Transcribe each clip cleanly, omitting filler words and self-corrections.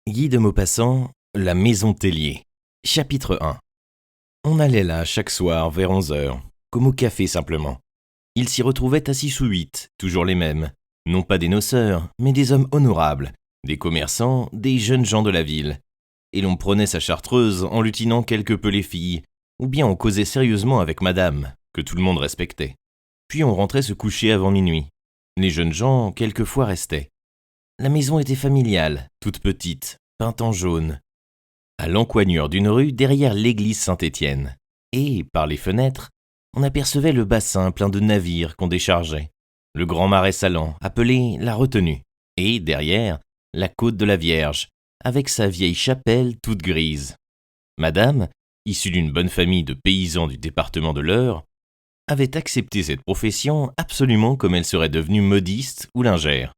Guy de Maupassant, La Maison Tellier. Chapitre 1. On allait là chaque soir vers 11h, comme au café simplement. Ils s'y retrouvaient à 6 ou 8, toujours les mêmes. Non pas des noceurs, mais des hommes honorables, des commerçants, des jeunes gens de la ville. Et l'on prenait sa chartreuse en lutinant quelque peu les filles, ou bien on causait sérieusement avec madame, que tout le monde respectait. Puis on rentrait se coucher avant minuit. Les jeunes gens, quelquefois, restaient. La maison était familiale, toute petite, peinte en jaune, à l'encoignure d'une rue derrière l'église Saint-Étienne. Et, par les fenêtres, on apercevait le bassin plein de navires qu'on déchargeait, le grand marais salant, appelé la Retenue, et, derrière, la côte de la Vierge, avec sa vieille chapelle toute grise. Madame, issue d'une bonne famille de paysans du département de l'Eure, avait accepté cette profession absolument comme elle serait devenue modiste ou lingère.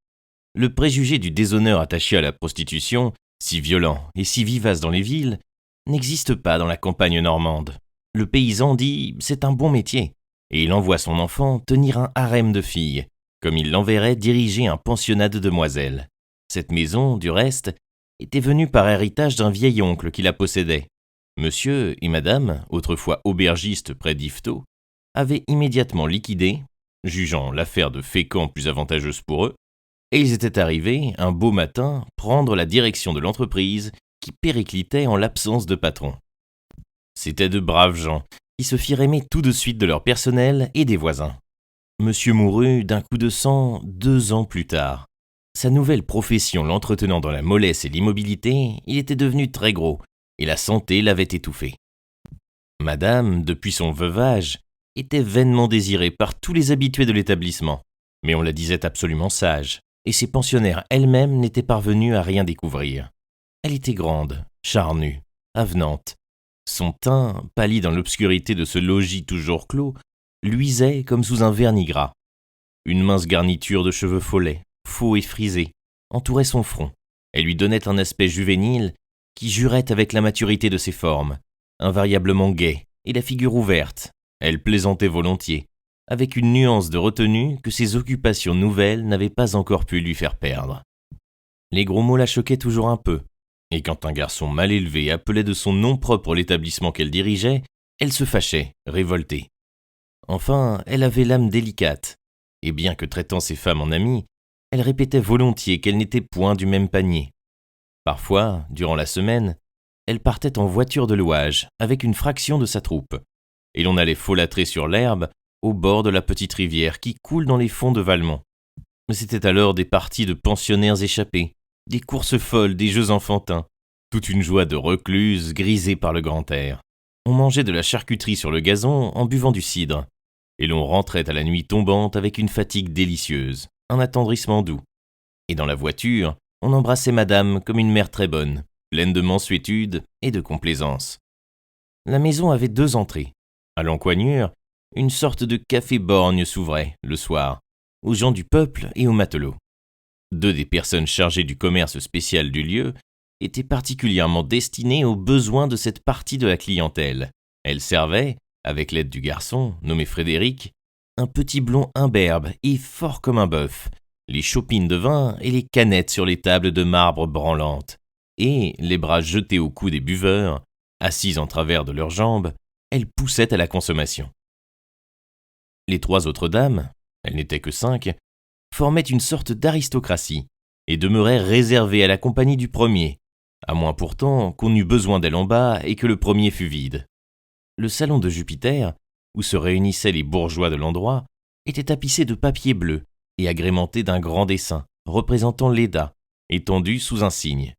Le préjugé du déshonneur attaché à la prostitution, si violent et si vivace dans les villes, n'existe pas dans la campagne normande. Le paysan dit « c'est un bon métier » et il envoie son enfant tenir un harem de filles, comme il l'enverrait diriger un pensionnat de demoiselles. Cette maison, du reste, était venue par héritage d'un vieil oncle qui la possédait. Monsieur et madame, autrefois aubergistes près d'Yvetot, avaient immédiatement liquidé, jugeant l'affaire de Fécamp plus avantageuse pour eux, et ils étaient arrivés, un beau matin, prendre la direction de l'entreprise qui périclitait en l'absence de patron. C'étaient de braves gens qui se firent aimer tout de suite de leur personnel et des voisins. Monsieur mourut d'un coup de sang 2 ans plus tard. Sa nouvelle profession l'entretenant dans la mollesse et l'immobilité, il était devenu très gros, et la santé l'avait étouffé. Madame, depuis son veuvage, était vainement désirée par tous les habitués de l'établissement, mais on la disait absolument sage, et ses pensionnaires elles-mêmes n'étaient parvenues à rien découvrir. Elle était grande, charnue, avenante. Son teint, pâli dans l'obscurité de ce logis toujours clos, luisait comme sous un vernis gras. Une mince garniture de cheveux follets, faux et frisés, entourait son front. Elle lui donnait un aspect juvénile qui jurait avec la maturité de ses formes, invariablement gaie, et la figure ouverte. Elle plaisantait volontiers, avec une nuance de retenue que ses occupations nouvelles n'avaient pas encore pu lui faire perdre. Les gros mots la choquaient toujours un peu, et quand un garçon mal élevé appelait de son nom propre l'établissement qu'elle dirigeait, elle se fâchait, révoltée. Enfin, elle avait l'âme délicate, et bien que traitant ses femmes en amies, elle répétait volontiers qu'elles n'étaient point du même panier. Parfois, durant la semaine, elle partait en voiture de louage avec une fraction de sa troupe, et l'on allait folâtrer sur l'herbe au bord de la petite rivière qui coule dans les fonds de Valmont. C'était alors des parties de pensionnaires échappés, des courses folles, des jeux enfantins, toute une joie de recluse grisée par le grand air. On mangeait de la charcuterie sur le gazon en buvant du cidre, et l'on rentrait à la nuit tombante avec une fatigue délicieuse, un attendrissement doux. Et dans la voiture, on embrassait madame comme une mère très bonne, pleine de mansuétude et de complaisance. La maison avait 2 entrées. À l'encoignure, une sorte de café-borgne s'ouvrait, le soir, aux gens du peuple et aux matelots. 2 des personnes chargées du commerce spécial du lieu étaient particulièrement destinées aux besoins de cette partie de la clientèle. Elles servaient, avec l'aide du garçon, nommé Frédéric, un petit blond imberbe et fort comme un bœuf, les chopines de vin et les canettes sur les tables de marbre branlantes, et, les bras jetés au cou des buveurs, assises en travers de leurs jambes, elles poussaient à la consommation. Les 3 autres dames, elles n'étaient que 5, formaient une sorte d'aristocratie et demeuraient réservées à la compagnie du premier, à moins pourtant qu'on eût besoin d'elles en bas et que le premier fût vide. Le salon de Jupiter, où se réunissaient les bourgeois de l'endroit, était tapissé de papier bleu et agrémenté d'un grand dessin représentant Léda, étendu sous un cygne.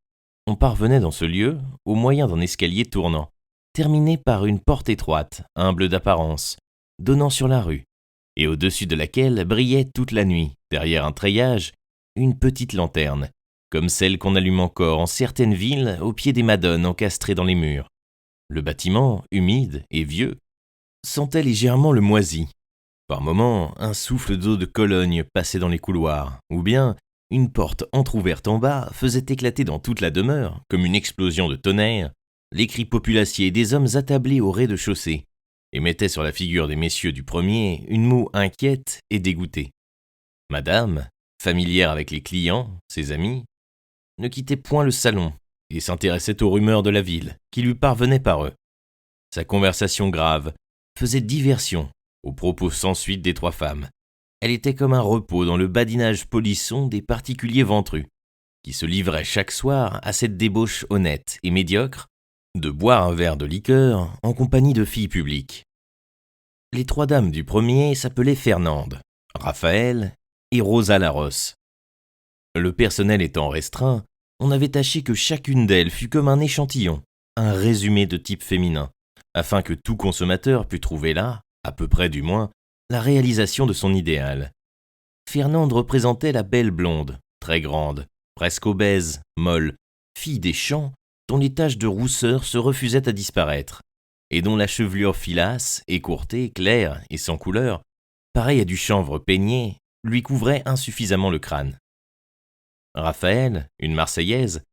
On parvenait dans ce lieu au moyen d'un escalier tournant, terminé par une porte étroite, humble d'apparence, donnant sur la rue, et au-dessus de laquelle brillait toute la nuit, derrière un treillage, une petite lanterne, comme celle qu'on allume encore en certaines villes au pied des madones encastrées dans les murs. Le bâtiment, humide et vieux, sentait légèrement le moisi. Par moments, un souffle d'eau de Cologne passait dans les couloirs, ou bien une porte entr'ouverte en bas faisait éclater dans toute la demeure, comme une explosion de tonnerre, les cris populaciers des hommes attablés au rez-de-chaussée, et mettait sur la figure des messieurs du premier une moue inquiète et dégoûtée. Madame, familière avec les clients, ses amis, ne quittait point le salon, et s'intéressait aux rumeurs de la ville qui lui parvenaient par eux. Sa conversation grave faisait diversion aux propos sans suite des trois femmes. Elle était comme un repos dans le badinage polisson des particuliers ventrus, qui se livraient chaque soir à cette débauche honnête et médiocre de boire un verre de liqueur en compagnie de filles publiques. Les trois dames du premier s'appelaient Fernande, Raphaël et Rosa Larosse. Le personnel étant restreint, on avait tâché que chacune d'elles fût comme un échantillon, un résumé de type féminin, afin que tout consommateur pût trouver là, à peu près du moins, la réalisation de son idéal. Fernande représentait la belle blonde, très grande, presque obèse, molle, fille des champs, dont les taches de rousseur se refusaient à disparaître, et dont la chevelure filasse, écourtée, claire et sans couleur, pareille à du chanvre peigné, lui couvrait insuffisamment le crâne. Raphaël, une Marseillaise,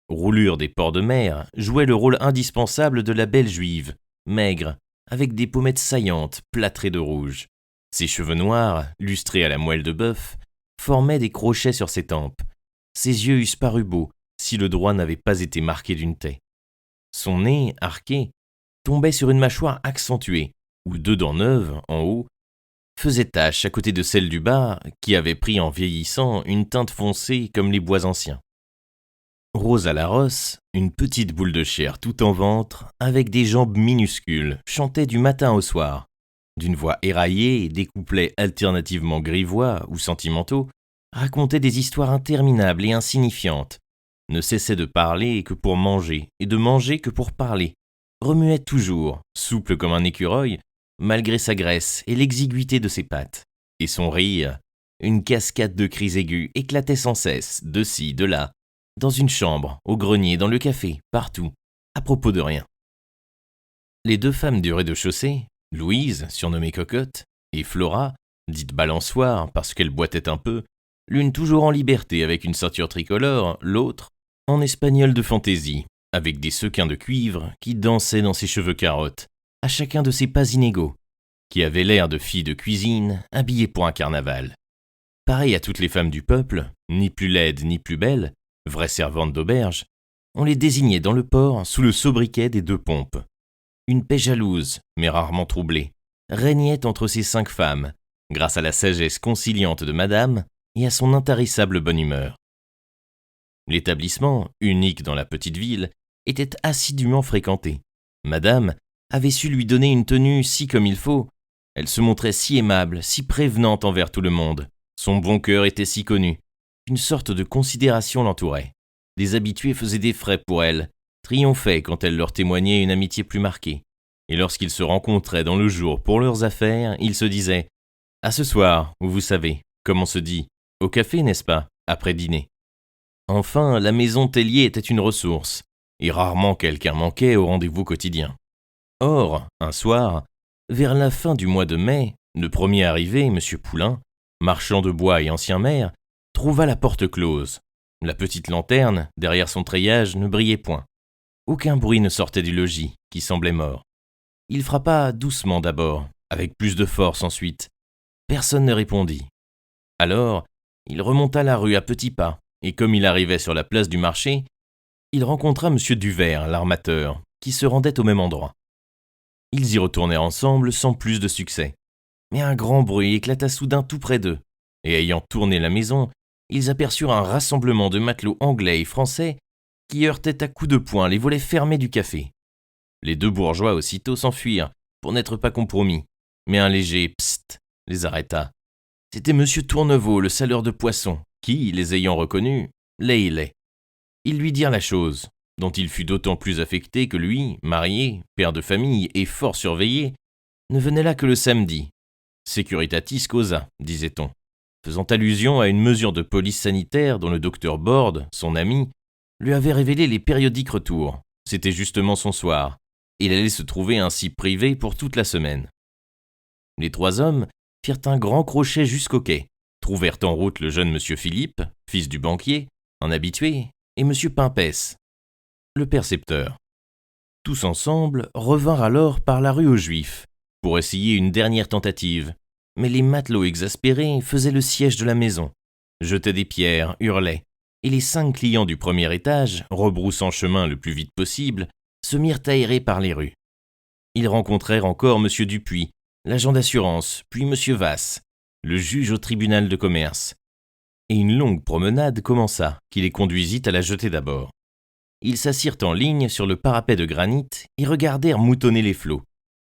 roulure des ports de mer, jouait le rôle indispensable de la belle juive, maigre, avec des pommettes saillantes, plâtrées de rouge. Ses cheveux noirs, lustrés à la moelle de bœuf, formaient des crochets sur ses tempes. Ses yeux eussent paru beaux si le droit n'avait pas été marqué d'une taie. Son nez, arqué, tombait sur une mâchoire accentuée, où deux dents neuves, en haut, faisaient tache à côté de celle du bas, qui avait pris en vieillissant une teinte foncée comme les bois anciens. Rosa Larosse, une petite boule de chair tout en ventre, avec des jambes minuscules, chantait du matin au soir. D'une voix éraillée et des couplets alternativement grivois ou sentimentaux, racontait des histoires interminables et insignifiantes, ne cessait de parler que pour manger et de manger que pour parler, remuait toujours, souple comme un écureuil, malgré sa graisse et l'exiguïté de ses pattes. Et son rire, une cascade de cris aigus, éclatait sans cesse, de ci, de là, dans une chambre, au grenier, dans le café, partout, à propos de rien. Les deux femmes du rez-de-chaussée, Louise, surnommée Cocotte, et Flora, dite balançoire parce qu'elle boitait un peu, l'une toujours en liberté avec une ceinture tricolore, l'autre en espagnol de fantaisie, avec des sequins de cuivre qui dansaient dans ses cheveux carottes, à chacun de ses pas inégaux, qui avaient l'air de filles de cuisine habillées pour un carnaval. Pareil à toutes les femmes du peuple, ni plus laides ni plus belles, vraies servantes d'auberge, on les désignait dans le port sous le sobriquet des deux pompes. Une paix jalouse, mais rarement troublée, régnait entre ces 5 femmes, grâce à la sagesse conciliante de madame et à son intarissable bonne humeur. L'établissement, unique dans la petite ville, était assidûment fréquenté. Madame avait su lui donner une tenue si comme il faut. Elle se montrait si aimable, si prévenante envers tout le monde. Son bon cœur était si connu. Une sorte de considération l'entourait. Des habitués faisaient des frais pour elle, triomphaient quand elle leur témoignait une amitié plus marquée. Et lorsqu'ils se rencontraient dans le jour pour leurs affaires, ils se disaient « À ce soir, où vous savez, comme on se dit, au café, n'est-ce pas, après dîner ?» Enfin, la maison Tellier était une ressource, et rarement quelqu'un manquait au rendez-vous quotidien. Or, un soir, vers la fin du mois de mai, le premier arrivé, M. Poulain, marchand de bois et ancien maire, trouva la porte close. La petite lanterne, derrière son treillage, ne brillait point. Aucun bruit ne sortait du logis, qui semblait mort. Il frappa doucement d'abord, avec plus de force ensuite. Personne ne répondit. Alors, il remonta la rue à petits pas, et comme il arrivait sur la place du marché, il rencontra M. Duvert, l'armateur, qui se rendait au même endroit. Ils y retournèrent ensemble sans plus de succès. Mais un grand bruit éclata soudain tout près d'eux, et ayant tourné la maison, ils aperçurent un rassemblement de matelots anglais et français qui heurtaient à coups de poing les volets fermés du café. Les deux bourgeois aussitôt s'enfuirent, pour n'être pas compromis, mais un léger « psst » les arrêta. C'était M. Tourneveau, le saleur de poissons, qui, les ayant reconnus, les hélait. Ils lui dirent la chose, dont il fut d'autant plus affecté que lui, marié, père de famille et fort surveillé, ne venait là que le samedi. Securitatis causa, disait-on, faisant allusion à une mesure de police sanitaire dont le docteur Borde, son ami, lui avait révélé les périodiques retours. C'était justement son soir. Il allait se trouver ainsi privé pour toute la semaine. Les 3 hommes firent un grand crochet jusqu'au quai, trouvèrent en route le jeune monsieur Philippe, fils du banquier, un habitué, et monsieur Pimpès, le percepteur. Tous ensemble revinrent alors par la rue aux Juifs, pour essayer une dernière tentative, mais les matelots exaspérés faisaient le siège de la maison, jetaient des pierres, hurlaient, et les 5 clients du premier étage, rebroussant chemin le plus vite possible, se mirent à errer par les rues. Ils rencontrèrent encore M. Dupuis, l'agent d'assurance, puis M. Vasse, le juge au tribunal de commerce. Et une longue promenade commença, qui les conduisit à la jetée d'abord. Ils s'assirent en ligne sur le parapet de granit et regardèrent moutonner les flots.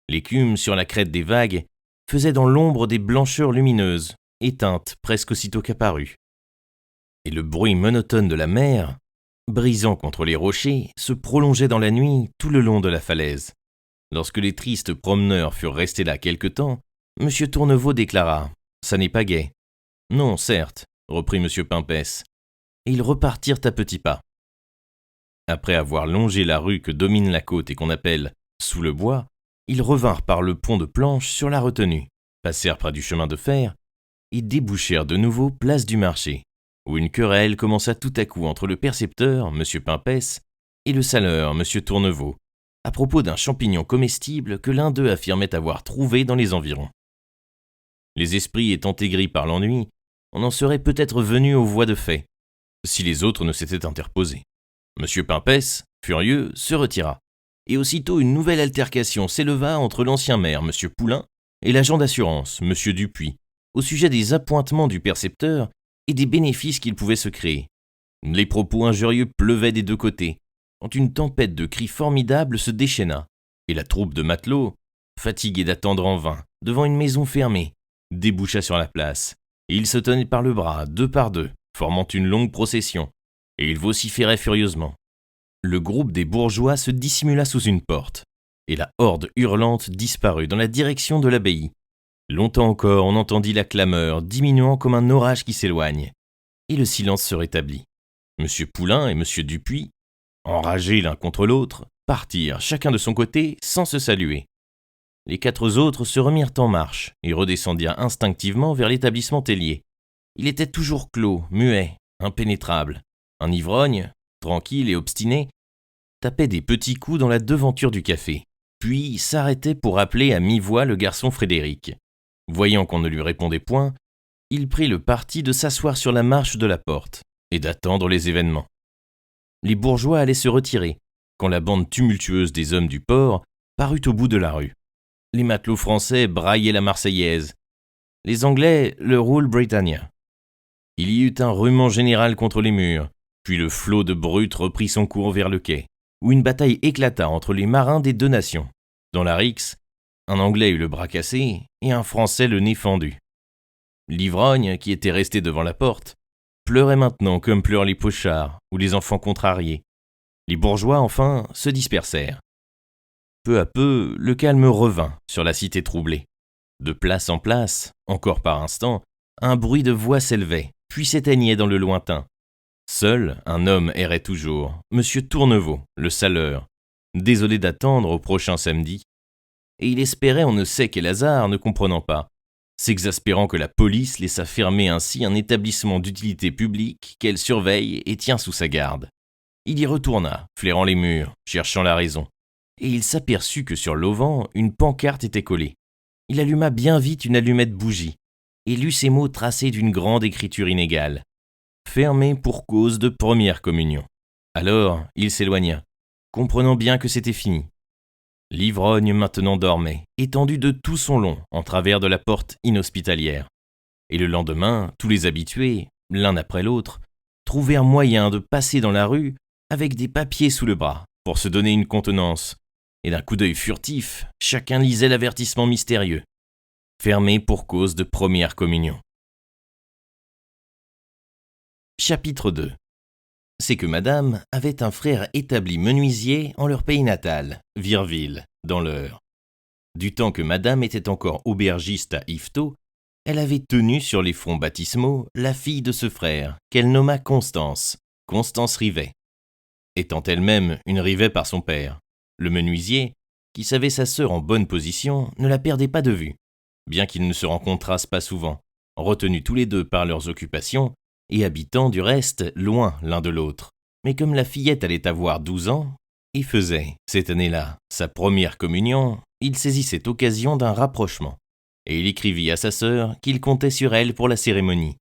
L'écume sur la crête des vagues faisait dans l'ombre des blancheurs lumineuses, éteintes presque aussitôt qu'apparues. Et le bruit monotone de la mer, brisant contre les rochers, se prolongeait dans la nuit tout le long de la falaise. Lorsque les tristes promeneurs furent restés là quelque temps, M. Tourneveau déclara « Ça n'est pas gai ». « Non, certes », reprit M. Pimpès, et ils repartirent à petits pas. Après avoir longé la rue que domine la côte et qu'on appelle « sous le bois », ils revinrent par le pont de planches sur la retenue, passèrent près du chemin de fer et débouchèrent de nouveau place du marché, où une querelle commença tout à coup entre le percepteur, M. Pimpès, et le saleur, M. Tourneveau, à propos d'un champignon comestible que l'un d'eux affirmait avoir trouvé dans les environs. Les esprits étant aigris par l'ennui, on en serait peut-être venu aux voies de fait, si les autres ne s'étaient interposés. M. Pimpès, furieux, se retira, et aussitôt une nouvelle altercation s'éleva entre l'ancien maire, M. Poulain, et l'agent d'assurance, M. Dupuis, au sujet des appointements du percepteur et des bénéfices qu'il pouvait se créer. Les propos injurieux pleuvaient des deux côtés, quand une tempête de cris formidables se déchaîna, et la troupe de matelots, fatigués d'attendre en vain, devant une maison fermée, déboucha sur la place, et ils se tenaient par le bras, deux par deux, formant une longue procession, et ils vociféraient furieusement. Le groupe des bourgeois se dissimula sous une porte, et la horde hurlante disparut dans la direction de l'abbaye. Longtemps encore on entendit la clameur diminuant comme un orage qui s'éloigne, et le silence se rétablit. M. Poulain et M. Dupuis, enragés l'un contre l'autre, partirent chacun de son côté sans se saluer. Les 4 autres se remirent en marche et redescendirent instinctivement vers l'établissement tellier. Il était toujours clos, muet, impénétrable. Un ivrogne, tranquille et obstiné, tapait des petits coups dans la devanture du café, puis s'arrêtait pour appeler à mi-voix le garçon Frédéric. Voyant qu'on ne lui répondait point, il prit le parti de s'asseoir sur la marche de la porte et d'attendre les événements. Les bourgeois allaient se retirer, quand la bande tumultueuse des hommes du port parut au bout de la rue. Les matelots français braillaient la Marseillaise, les Anglais le Rule Britannia. Il y eut un rouement général contre les murs, puis le flot de brutes reprit son cours vers le quai, où une bataille éclata entre les marins des 2 nations. Dans la rixe, un Anglais eut le bras cassé et un Français le nez fendu. L'ivrogne, qui était resté devant la porte, pleurait maintenant comme pleurent les pochards ou les enfants contrariés. Les bourgeois, enfin, se dispersèrent. Peu à peu, le calme revint sur la cité troublée. De place en place, encore par instants, un bruit de voix s'élevait, puis s'éteignait dans le lointain. Seul, un homme errait toujours, M. Tourneveau, le saleur, désolé d'attendre au prochain samedi. Et il espérait on ne sait quel hasard, ne comprenant pas, s'exaspérant que la police laissa fermer ainsi un établissement d'utilité publique qu'elle surveille et tient sous sa garde. Il y retourna, flairant les murs, cherchant la raison, et il s'aperçut que sur l'auvent, une pancarte était collée. Il alluma bien vite une allumette bougie, et lut ces mots tracés d'une grande écriture inégale. Fermé pour cause de première communion. Alors, il s'éloigna, comprenant bien que c'était fini. L'ivrogne maintenant dormait, étendu de tout son long, en travers de la porte inhospitalière. Et le lendemain, tous les habitués, l'un après l'autre, trouvèrent moyen de passer dans la rue avec des papiers sous le bras, pour se donner une contenance, et d'un coup d'œil furtif, chacun lisait l'avertissement mystérieux. Fermé pour cause de première communion. Chapitre 2. C'est que madame avait un frère établi menuisier en leur pays natal, Virville, dans l'Eure. Du temps que madame était encore aubergiste à Yvetot, elle avait tenu sur les fonds baptismaux la fille de ce frère, qu'elle nomma Constance Rivet. Étant elle-même une Rivet par son père, le menuisier, qui savait sa sœur en bonne position, ne la perdait pas de vue, bien qu'ils ne se rencontrassent pas souvent, retenus tous les 2 par leurs occupations, et habitant du reste loin l'un de l'autre. Mais comme la fillette allait avoir 12 ans, et faisait, cette année-là, sa première communion, il saisit cette occasion d'un rapprochement, et il écrivit à sa sœur qu'il comptait sur elle pour la cérémonie.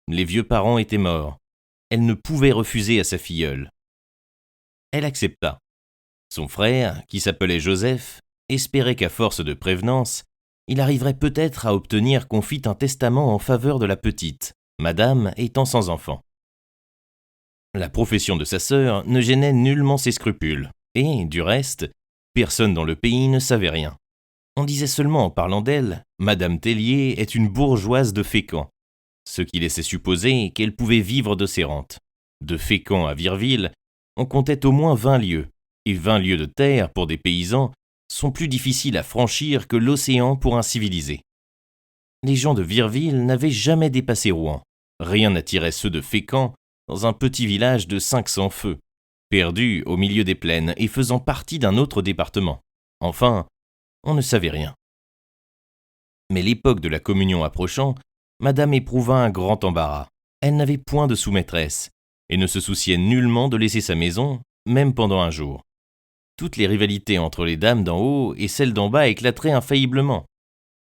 Les vieux parents étaient morts. elle ne pouvait refuser à sa filleule. Elle accepta. Son frère, qui s'appelait Joseph, espérait qu'à force de prévenance, il arriverait peut-être à obtenir qu'on fît un testament en faveur de la petite, madame étant sans enfant. La profession de sa sœur ne gênait nullement ses scrupules, et, du reste, personne dans le pays ne savait rien. On disait seulement en parlant d'elle, Madame Tellier est une bourgeoise de Fécamp, ce qui laissait supposer qu'elle pouvait vivre de ses rentes. De Fécamp à Virville, on comptait au moins 20 lieues, et 20 lieues de terre pour des paysans sont plus difficiles à franchir que l'océan pour un civilisé. Les gens de Virville n'avaient jamais dépassé Rouen. Rien n'attirait ceux de Fécamp dans un petit village de 500 feux, perdu au milieu des plaines et faisant partie d'un autre département. Enfin, on ne savait rien. Mais l'époque de la communion approchant, madame éprouva un grand embarras. Elle n'avait point de sous-maîtresse et ne se souciait nullement de laisser sa maison, même pendant un jour. Toutes les rivalités entre les dames d'en haut et celles d'en bas éclateraient infailliblement.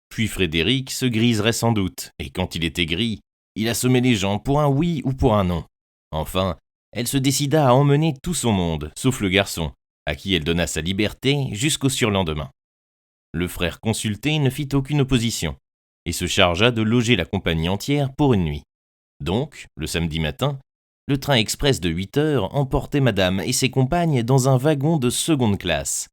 Puis Frédéric se griserait sans doute, et quand il était gris, il assommait les gens pour un oui ou pour un non. Enfin, elle se décida à emmener tout son monde, sauf le garçon, à qui elle donna sa liberté jusqu'au surlendemain. Le frère consulté ne fit aucune opposition, et se chargea de loger la compagnie entière pour une nuit. Donc, le samedi matin, le train express de 8 heures emportait madame et ses compagnes dans un wagon de seconde classe.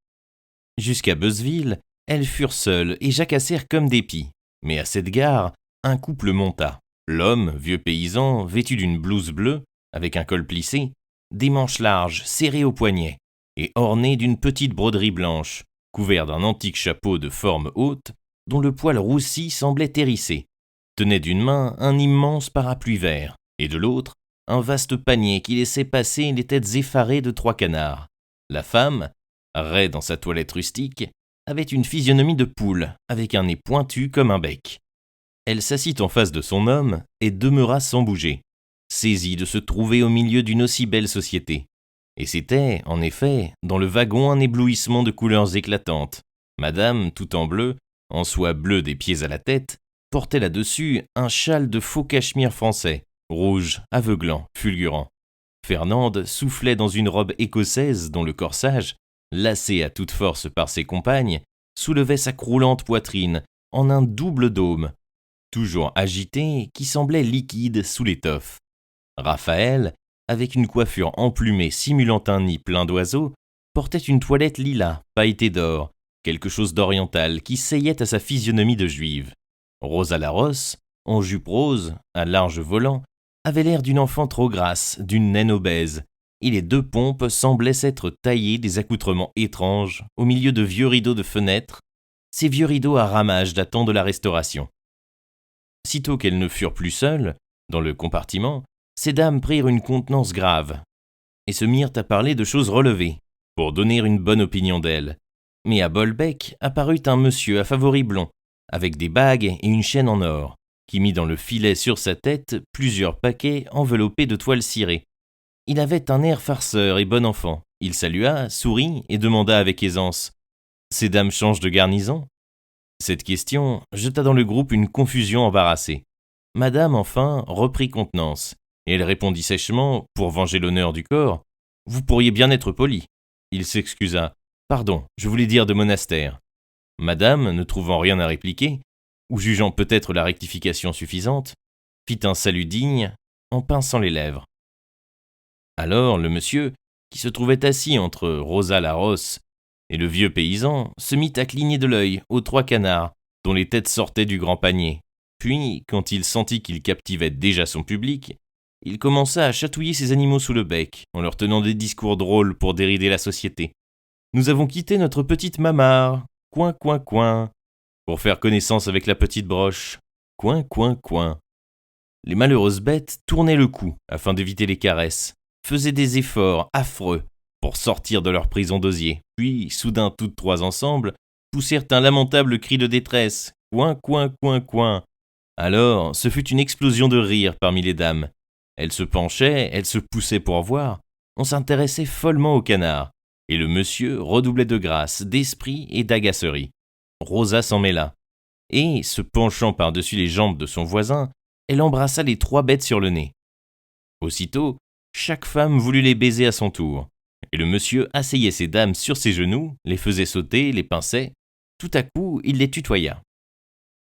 Jusqu'à Beuzeville, elles furent seules et jacassèrent comme des pies. Mais à cette gare, un couple monta. L'homme, vieux paysan, vêtu d'une blouse bleue, avec un col plissé, des manches larges, serrées au poignet, et orné d'une petite broderie blanche, couvert d'un antique chapeau de forme haute, dont le poil roussi semblait hérissé, tenait d'une main un immense parapluie vert, et de l'autre, un vaste panier qui laissait passer les têtes effarées de 3 canards. La femme, raide dans sa toilette rustique, avait une physionomie de poule, avec un nez pointu comme un bec. Elle s'assit en face de son homme et demeura sans bouger, saisie de se trouver au milieu d'une aussi belle société. Et c'était, en effet, dans le wagon un éblouissement de couleurs éclatantes. Madame, tout en bleu, en soie bleue des pieds à la tête, portait là-dessus un châle de faux cachemire français, rouge, aveuglant, fulgurant. Fernande soufflait dans une robe écossaise dont le corsage, lacé à toute force par ses compagnes, soulevait sa croulante poitrine en un double dôme, toujours agité, qui semblait liquide sous l'étoffe. Raphaël, avec une coiffure emplumée simulant un nid plein d'oiseaux, portait une toilette lilas, pailletée d'or, quelque chose d'oriental qui seyait à sa physionomie de juive. Rosa Larosse, en jupe rose, à large volant, avait l'air d'une enfant trop grasse, d'une naine obèse, et les 2 pompes semblaient s'être taillées des accoutrements étranges au milieu de vieux rideaux de fenêtres, ces vieux rideaux à ramages datant de la Restauration. Sitôt qu'elles ne furent plus seules, dans le compartiment, ces dames prirent une contenance grave, et se mirent à parler de choses relevées, pour donner une bonne opinion d'elles. Mais à Bolbec apparut un monsieur à favoris blonds, avec des bagues et une chaîne en or, qui mit dans le filet sur sa tête plusieurs paquets enveloppés de toile cirée. Il avait un air farceur et bon enfant. Il salua, sourit et demanda avec aisance « Ces dames changent de garnison ?» Cette question jeta dans le groupe une confusion embarrassée. Madame, enfin, reprit contenance, et elle répondit sèchement, pour venger l'honneur du corps « Vous pourriez bien être poli. » Il s'excusa « Pardon, je voulais dire de monastère. » Madame, ne trouvant rien à répliquer, ou jugeant peut-être la rectification suffisante, fit un salut digne en pinçant les lèvres. Alors le monsieur, qui se trouvait assis entre Rosa Larosse et le vieux paysan, se mit à cligner de l'œil aux 3 canards, dont les têtes sortaient du grand panier. Puis, quand il sentit qu'il captivait déjà son public, il commença à chatouiller ses animaux sous le bec, en leur tenant des discours drôles pour dérider la société. « Nous avons quitté notre petite mamare, coin, coin, coin, pour faire connaissance avec la petite broche, coin, coin, coin. » Les malheureuses bêtes tournaient le cou afin d'éviter les caresses, faisaient des efforts affreux pour sortir de leur prison d'osier, puis, soudain toutes 3 ensemble, poussèrent un lamentable cri de détresse, coin, coin, coin, coin. Alors, ce fut une explosion de rire parmi les dames. Elles se penchaient, elles se poussaient pour voir, on s'intéressait follement au canard, et le monsieur redoublait de grâce, d'esprit et d'agacerie. Rosa s'en mêla, et, se penchant par-dessus les jambes de son voisin, elle embrassa les 3 bêtes sur le nez. Aussitôt, Chaque femme voulut les baiser à son tour, et le monsieur asseyait ses dames sur ses genoux, les faisait sauter, les pinçait. Tout à coup, il les tutoya.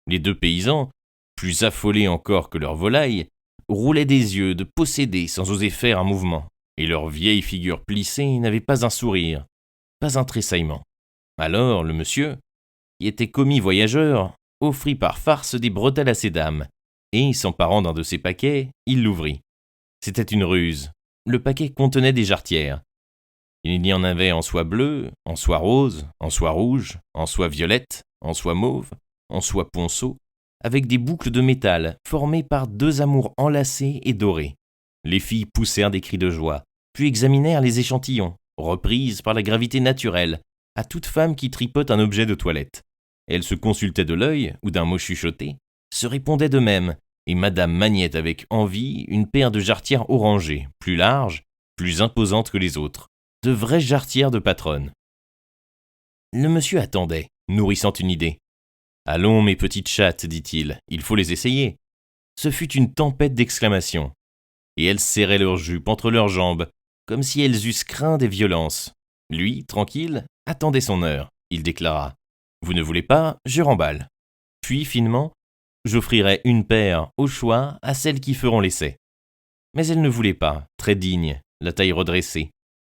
Les deux paysans, plus affolés encore que leurs volailles, roulaient des yeux de possédés sans oser faire un mouvement, et leurs vieilles figures plissées n'avaient pas un sourire, pas un tressaillement. Alors le monsieur, qui était commis voyageur, offrit par farce des bretelles à ses dames, et, s'emparant d'un de ses paquets, il l'ouvrit. C'était une ruse. Le paquet contenait des jarretières. Il y en avait en soie bleue, en soie rose, en soie rouge, en soie violette, en soie mauve, en soie ponceau, avec des boucles de métal formées par deux amours enlacés et dorés. Les filles poussèrent des cris de joie, puis examinèrent les échantillons, reprises par la gravité naturelle, à toute femme qui tripote un objet de toilette. Elles se consultaient de l'œil ou d'un mot chuchoté, se répondaient de même, et madame maniait avec envie une paire de jarretières orangées, plus larges, plus imposantes que les autres, de vraies jarretières de patronne. Le monsieur attendait, nourrissant une idée. « Allons, mes petites chattes, dit-il, il faut les essayer. » Ce fut une tempête d'exclamations. Et elles serraient leurs jupes entre leurs jambes, comme si elles eussent craint des violences. Lui, tranquille, attendait son heure. Il déclara « Vous ne voulez pas, je remballe. » Puis, finement, j'offrirai une paire, au choix, à celles qui feront l'essai. Mais elle ne voulait pas, très digne, la taille redressée.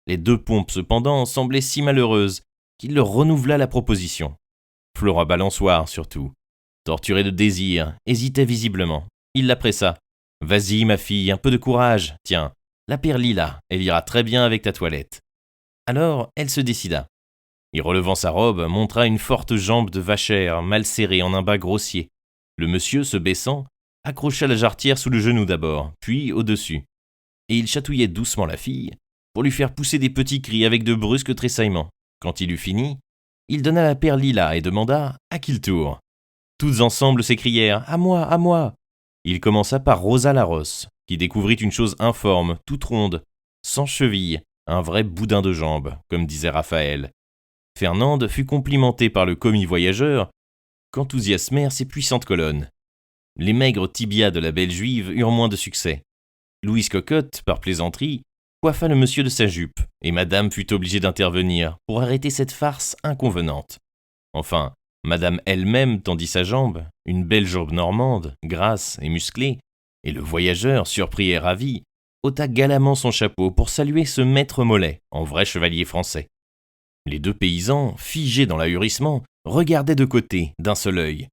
Les deux pompes, cependant, semblaient si malheureuses qu'il leur renouvela la proposition. Flora Balançoire, surtout, torturée de désir, hésitait visiblement. Il la pressa. « Vas-y, ma fille, un peu de courage. Tiens, la paire lilas, elle ira très bien avec ta toilette. » Alors, elle se décida. Et relevant sa robe, montra une forte jambe de vachère mal serrée en un bas grossier. Le monsieur, se baissant, accrocha la jarretière sous le genou d'abord, puis au-dessus. Et il chatouillait doucement la fille, pour lui faire pousser des petits cris avec de brusques tressaillements. Quand il eut fini, il donna la paire lilas et demanda « À qui le tour ?» Toutes ensemble s'écrièrent « À moi, à moi !» Il commença par Rosa Larosse, qui découvrit une chose informe, toute ronde, sans cheville, un vrai boudin de jambe, comme disait Raphaël. Fernande fut complimentée par le commis voyageur, qu'enthousiasmèrent ses puissantes colonnes. Les maigres tibias de la belle juive eurent moins de succès. Louise Cocotte, par plaisanterie, coiffa le monsieur de sa jupe, et madame fut obligée d'intervenir pour arrêter cette farce inconvenante. Enfin, madame elle-même tendit sa jambe, une belle jambe normande, grasse et musclée, et le voyageur, surpris et ravi, ôta galamment son chapeau pour saluer ce maître Mollet, en vrai chevalier français. Les deux paysans, figés dans l'ahurissement, regardaient de côté, d'un seul œil,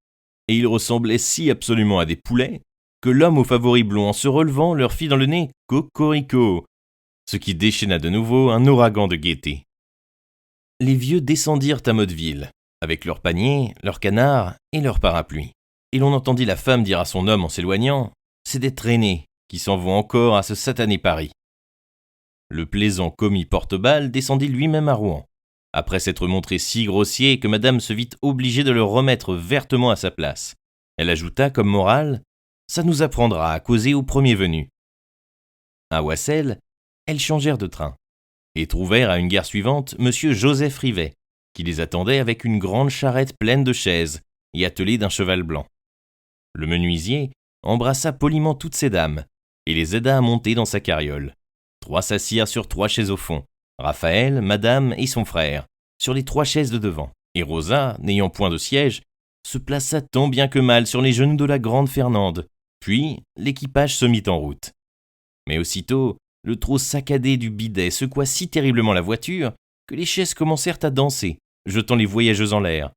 et ils ressemblaient si absolument à des poulets que l'homme aux favoris blonds, en se relevant, leur fit dans le nez « Cocorico », ce qui déchaîna de nouveau un ouragan de gaieté. Les vieux descendirent à Motteville, avec leurs paniers, leurs canards et leurs parapluies, et l'on entendit la femme dire à son homme en s'éloignant « C'est des traînées qui s'en vont encore à ce satané Paris. » Le plaisant commis Porteballe descendit lui-même à Rouen, après s'être montré si grossier que madame se vit obligée de le remettre vertement à sa place. Elle ajouta comme morale « Ça nous apprendra à causer au premier venu. » À Oissel, elles changèrent de train, et trouvèrent à une gare suivante monsieur Joseph Rivet, qui les attendait avec une grande charrette pleine de chaises et attelée d'un cheval blanc. Le menuisier embrassa poliment toutes ces dames, et les aida à monter dans sa carriole. 3 s'assirent sur 3 chaises au fond, Raphaël, madame et son frère, sur les 3 chaises de devant, et Rosa, n'ayant point de siège, se plaça tant bien que mal sur les genoux de la grande Fernande, puis l'équipage se mit en route. Mais aussitôt, le trot saccadé du bidet secoua si terriblement la voiture que les chaises commencèrent à danser, jetant les voyageuses en l'air.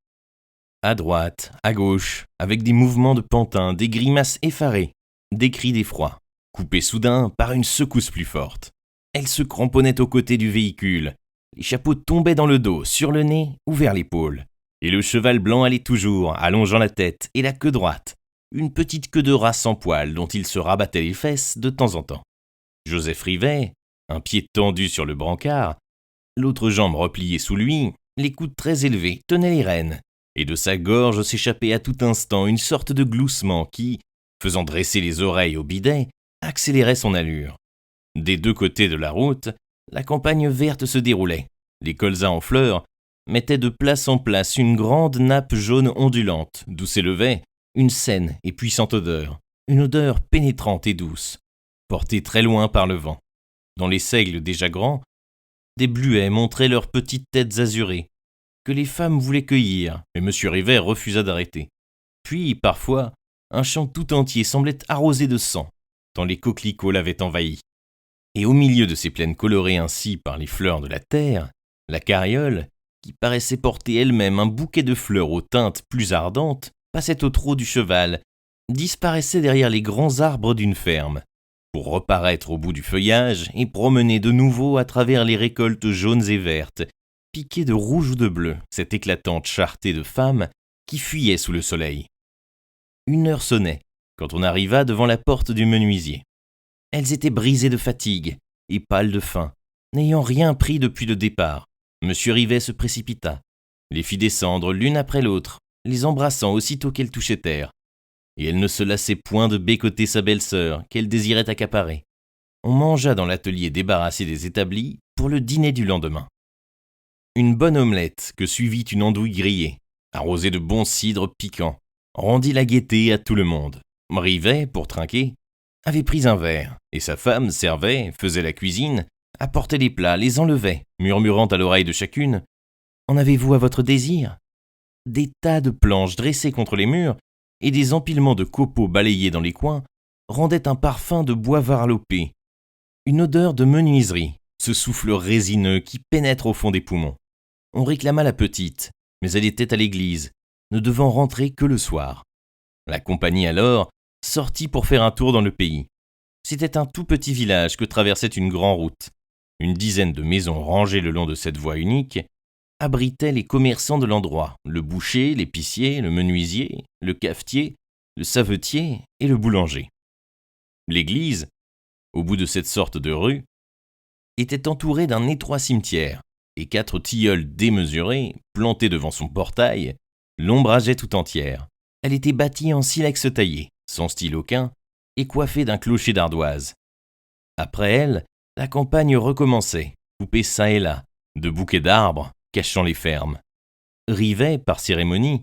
À droite, à gauche, avec des mouvements de pantin, des grimaces effarées, des cris d'effroi, coupés soudain par une secousse plus forte. Elles se cramponnaient aux côtés du véhicule, les chapeaux tombaient dans le dos, sur le nez ou vers l'épaule, et le cheval blanc allait toujours, allongeant la tête et la queue droite, une petite queue de rat sans poil dont il se rabattait les fesses de temps en temps. Joseph Rivet, un pied tendu sur le brancard, l'autre jambe repliée sous lui, les coudes très élevés, tenait les rênes, et de sa gorge s'échappait à tout instant une sorte de gloussement qui, faisant dresser les oreilles au bidet, accélérait son allure. Des deux côtés de la route, la campagne verte se déroulait. Les colzas en fleurs mettaient de place en place une grande nappe jaune ondulante, d'où s'élevait une saine et puissante odeur, une odeur pénétrante et douce, portée très loin par le vent. Dans les seigles déjà grands, des bluets montraient leurs petites têtes azurées, que les femmes voulaient cueillir, mais M. Rivet refusa d'arrêter. Puis, parfois, un champ tout entier semblait arrosé de sang, tant les coquelicots l'avaient envahi. Et au milieu de ces plaines colorées ainsi par les fleurs de la terre, la carriole, qui paraissait porter elle-même un bouquet de fleurs aux teintes plus ardentes, passait au trot du cheval, disparaissait derrière les grands arbres d'une ferme, pour reparaître au bout du feuillage et promener de nouveau à travers les récoltes jaunes et vertes, piquées de rouge ou de bleu, cette éclatante charretée de femmes qui fuyaient sous le soleil. 1 heure sonnait, quand on arriva devant la porte du menuisier. Elles étaient brisées de fatigue et pâles de faim, n'ayant rien pris depuis le départ. Monsieur Rivet se précipita, les fit descendre l'une après l'autre, les embrassant aussitôt qu'elles touchaient terre. Et elle ne se lassait point de bécoter sa belle-sœur, qu'elle désirait accaparer. On mangea dans l'atelier débarrassé des établis pour le dîner du lendemain. Une bonne omelette que suivit une andouille grillée, arrosée de bon cidre piquant, rendit la gaieté à tout le monde. Rivet, pour trinquer, avait pris un verre, et sa femme servait, faisait la cuisine, apportait les plats, les enlevait, murmurant à l'oreille de chacune « En avez-vous à votre désir ?» Des tas de planches dressées contre les murs et des empilements de copeaux balayés dans les coins rendaient un parfum de bois varlopé, une odeur de menuiserie, ce souffle résineux qui pénètre au fond des poumons. On réclama la petite, mais elle était à l'église, ne devant rentrer que le soir. La compagnie alors sortit pour faire un tour dans le pays. C'était un tout petit village que traversait une grande route. Une dizaine de maisons rangées le long de cette voie unique abritaient les commerçants de l'endroit, le boucher, l'épicier, le menuisier, le cafetier, le savetier et le boulanger. L'église, au bout de cette sorte de rue, était entourée d'un étroit cimetière, et 4 tilleuls démesurés, plantés devant son portail, l'ombrageaient tout entière. Elle était bâtie en silex taillé, sans style aucun, et coiffée d'un clocher d'ardoise. Après elle, la campagne recommençait, coupée çà et là, de bouquets d'arbres cachant les fermes. Rivet, par cérémonie,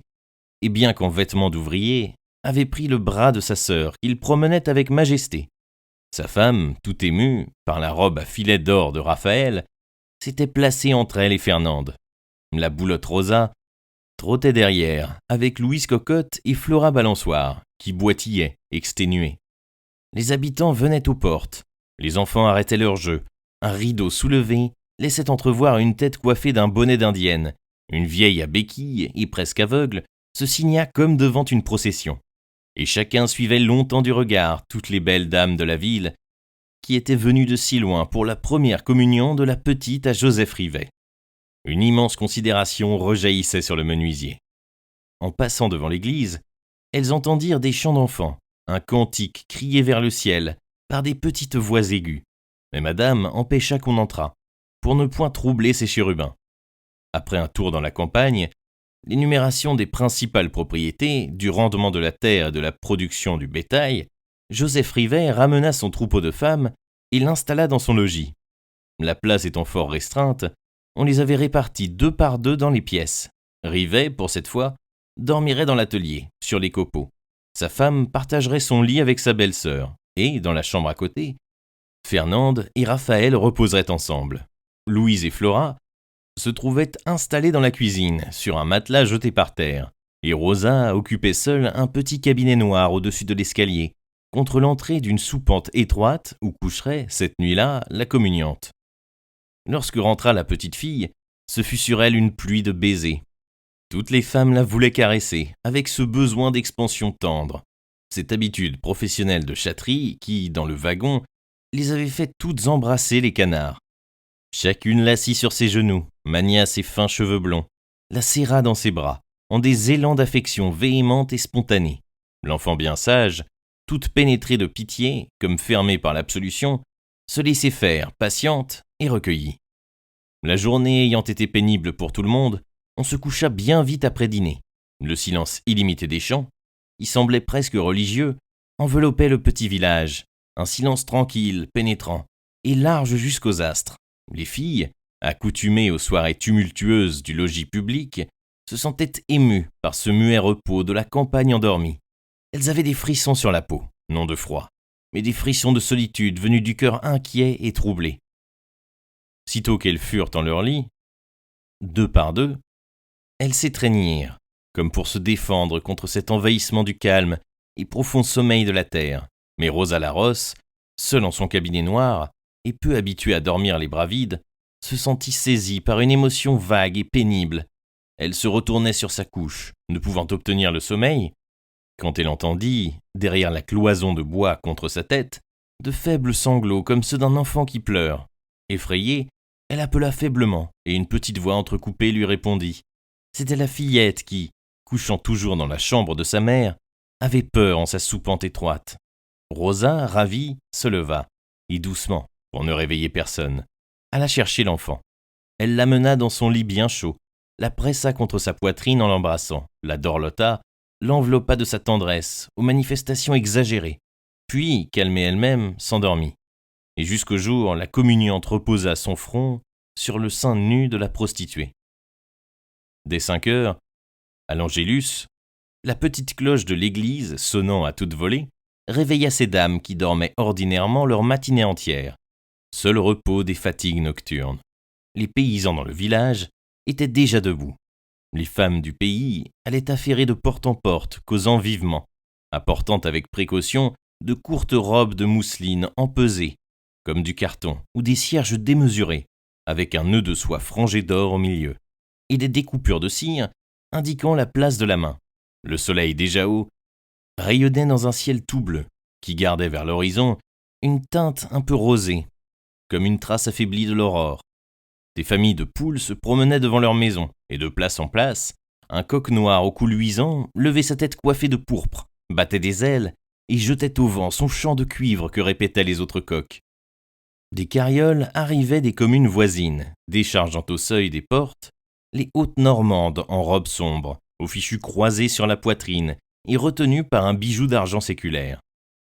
et bien qu'en vêtements d'ouvrier, avait pris le bras de sa sœur, qu'il promenait avec majesté. Sa femme, tout émue, par la robe à filets d'or de Raphaël, s'était placée entre elle et Fernande. La boulotte Rosa trottait derrière, avec Louise Cocotte et Flora Balançoire, qui boitillaient, exténués. Les habitants venaient aux portes, les enfants arrêtaient leur jeu, un rideau soulevé laissait entrevoir une tête coiffée d'un bonnet d'indienne, une vieille à béquilles et presque aveugle se signa comme devant une procession, et chacun suivait longtemps du regard toutes les belles dames de la ville qui étaient venues de si loin pour la première communion de la petite à Joseph Rivet. Une immense considération rejaillissait sur le menuisier. En passant devant l'église, elles entendirent des chants d'enfants, un cantique crié vers le ciel par des petites voix aiguës. Mais madame empêcha qu'on entrât, pour ne point troubler ses chérubins. Après un tour dans la campagne, l'énumération des principales propriétés, du rendement de la terre et de la production du bétail, Joseph Rivet ramena son troupeau de femmes et l'installa dans son logis. La place étant fort restreinte, on les avait répartis 2 par 2 dans les pièces. Rivet, pour cette fois, dormirait dans l'atelier, sur les copeaux. Sa femme partagerait son lit avec sa belle-sœur, et, dans la chambre à côté, Fernande et Raphaël reposeraient ensemble. Louise et Flora se trouvaient installées dans la cuisine, sur un matelas jeté par terre, et Rosa occupait seule un petit cabinet noir au-dessus de l'escalier, contre l'entrée d'une soupente étroite où coucherait, cette nuit-là, la communiante. Lorsque rentra la petite fille, ce fut sur elle une pluie de baisers. Toutes les femmes la voulaient caresser, avec ce besoin d'expansion tendre, cette habitude professionnelle de chatterie qui, dans le wagon, les avait fait toutes embrasser les canards. Chacune l'assit sur ses genoux, mania ses fins cheveux blonds, la serra dans ses bras, en des élans d'affection véhémente et spontanée. L'enfant bien sage, toute pénétrée de pitié, comme fermée par l'absolution, se laissait faire, patiente et recueillie. La journée ayant été pénible pour tout le monde, on se coucha bien vite après dîner. Le silence illimité des champs, qui semblait presque religieux, enveloppait le petit village, un silence tranquille, pénétrant, et large jusqu'aux astres. Les filles, accoutumées aux soirées tumultueuses du logis public, se sentaient émues par ce muet repos de la campagne endormie. Elles avaient des frissons sur la peau, non de froid, mais des frissons de solitude venus du cœur inquiet et troublé. Sitôt qu'elles furent en leur lit, deux par deux, elles s'étreignirent, comme pour se défendre contre cet envahissement du calme et profond sommeil de la terre. Mais Rosa la rosse, seule en son cabinet noir, et peu habituée à dormir les bras vides, se sentit saisie par une émotion vague et pénible. Elle se retournait sur sa couche, ne pouvant obtenir le sommeil, quand elle entendit, derrière la cloison de bois contre sa tête, de faibles sanglots comme ceux d'un enfant qui pleure. Effrayée, elle appela faiblement, et une petite voix entrecoupée lui répondit. C'était la fillette qui, couchant toujours dans la chambre de sa mère, avait peur en sa soupente étroite. Rosa, ravie, se leva, et doucement, pour ne réveiller personne, alla chercher l'enfant. Elle l'amena dans son lit bien chaud, la pressa contre sa poitrine en l'embrassant, la dorlota, l'enveloppa de sa tendresse, aux manifestations exagérées, puis, calmée elle-même, s'endormit. Et jusqu'au jour, la communiante reposa son front sur le sein nu de la prostituée. Dès 5 heures, à l'Angélus, la petite cloche de l'église, sonnant à toute volée, réveilla ces dames qui dormaient ordinairement leur matinée entière. Seul repos des fatigues nocturnes. Les paysans dans le village étaient déjà debout. Les femmes du pays allaient affairer de porte en porte, causant vivement, apportant avec précaution de courtes robes de mousseline empesées, comme du carton, ou des cierges démesurés, avec un nœud de soie frangé d'or au milieu, et des découpures de cire indiquant la place de la main. Le soleil déjà haut rayonnait dans un ciel tout bleu, qui gardait vers l'horizon une teinte un peu rosée, comme une trace affaiblie de l'aurore. Des familles de poules se promenaient devant leur maison, et de place en place, un coq noir au cou luisant levait sa tête coiffée de pourpre, battait des ailes et jetait au vent son chant de cuivre que répétaient les autres coqs. Des carrioles arrivaient des communes voisines, déchargeant au seuil des portes les hautes normandes en robes sombres, aux fichus croisés sur la poitrine et retenus par un bijou d'argent séculaire.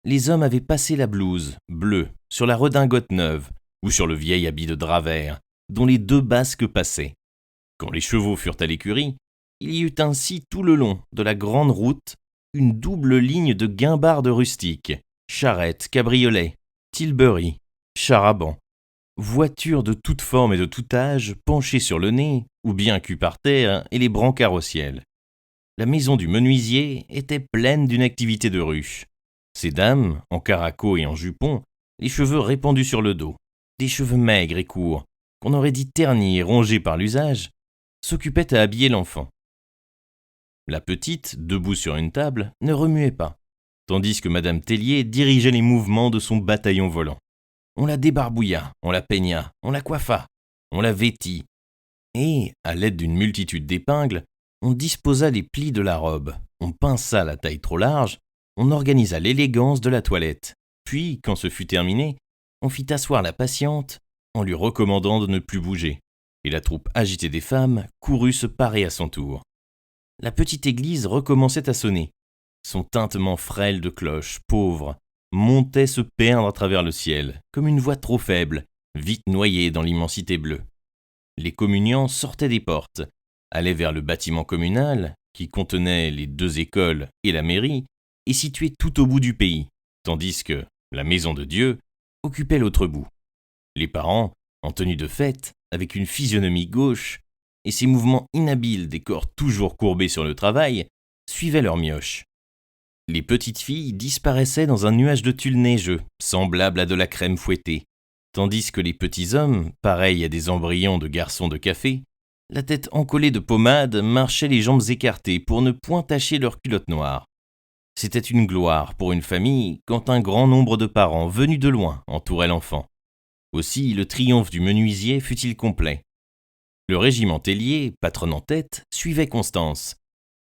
Les hommes avaient passé la blouse, bleue, sur la redingote neuve, ou sur le vieil habit de drap vert, dont les deux basques passaient. Quand les chevaux furent à l'écurie, il y eut ainsi tout le long de la grande route une double ligne de guimbardes rustiques, charrettes, cabriolets, tilburys, char-à-bancs, voitures de toutes formes et de tout âge penchées sur le nez, ou bien culs par terre, et les brancards au ciel. La maison du menuisier était pleine d'une activité de ruche. Ces dames, en caraco et en jupon, les cheveux répandus sur le dos, des cheveux maigres et courts, qu'on aurait dit ternis et rongés par l'usage, s'occupaient à habiller l'enfant. La petite, debout sur une table, ne remuait pas, tandis que madame Tellier dirigeait les mouvements de son bataillon volant. On la débarbouilla, on la peigna, on la coiffa, on la vêtit, et, à l'aide d'une multitude d'épingles, on disposa les plis de la robe, on pinça la taille trop large, on organisa l'élégance de la toilette, puis, quand ce fut terminé, on fit asseoir la patiente en lui recommandant de ne plus bouger, et la troupe agitée des femmes courut se parer à son tour. La petite église recommençait à sonner. Son tintement frêle de cloche, pauvre, montait se perdre à travers le ciel, comme une voix trop faible, vite noyée dans l'immensité bleue. Les communiants sortaient des portes, allaient vers le bâtiment communal, qui contenait les 2 écoles et la mairie, et situé tout au bout du pays, tandis que la maison de Dieu occupait l'autre bout. Les parents, en tenue de fête, avec une physionomie gauche, et ces mouvements inhabiles des corps toujours courbés sur le travail, suivaient leur mioche. Les petites filles disparaissaient dans un nuage de tulle neigeux, semblable à de la crème fouettée, tandis que les petits hommes, pareils à des embryons de garçons de café, la tête encollée de pommade, marchaient les jambes écartées pour ne point tacher leurs culottes noires. C'était une gloire pour une famille quand un grand nombre de parents venus de loin entouraient l'enfant. Aussi le triomphe du menuisier fut-il complet. Le régiment Tellier, patronne en tête, suivait Constance,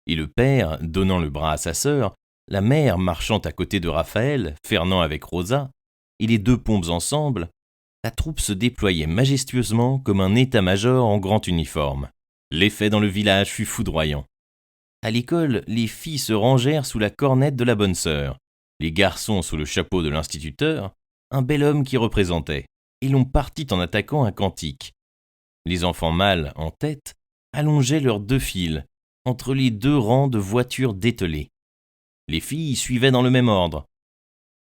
et le père, donnant le bras à sa sœur, la mère marchant à côté de Raphaël, Fernand avec Rosa, et les 2 pompes ensemble, la troupe se déployait majestueusement comme un état-major en grand uniforme. L'effet dans le village fut foudroyant. À l'école, les filles se rangèrent sous la cornette de la bonne sœur, les garçons sous le chapeau de l'instituteur, un bel homme qui représentait, et l'on partit en attaquant un cantique. Les enfants mâles, en tête, allongeaient leurs 2 files, entre les 2 rangs de voitures dételées. Les filles suivaient dans le même ordre,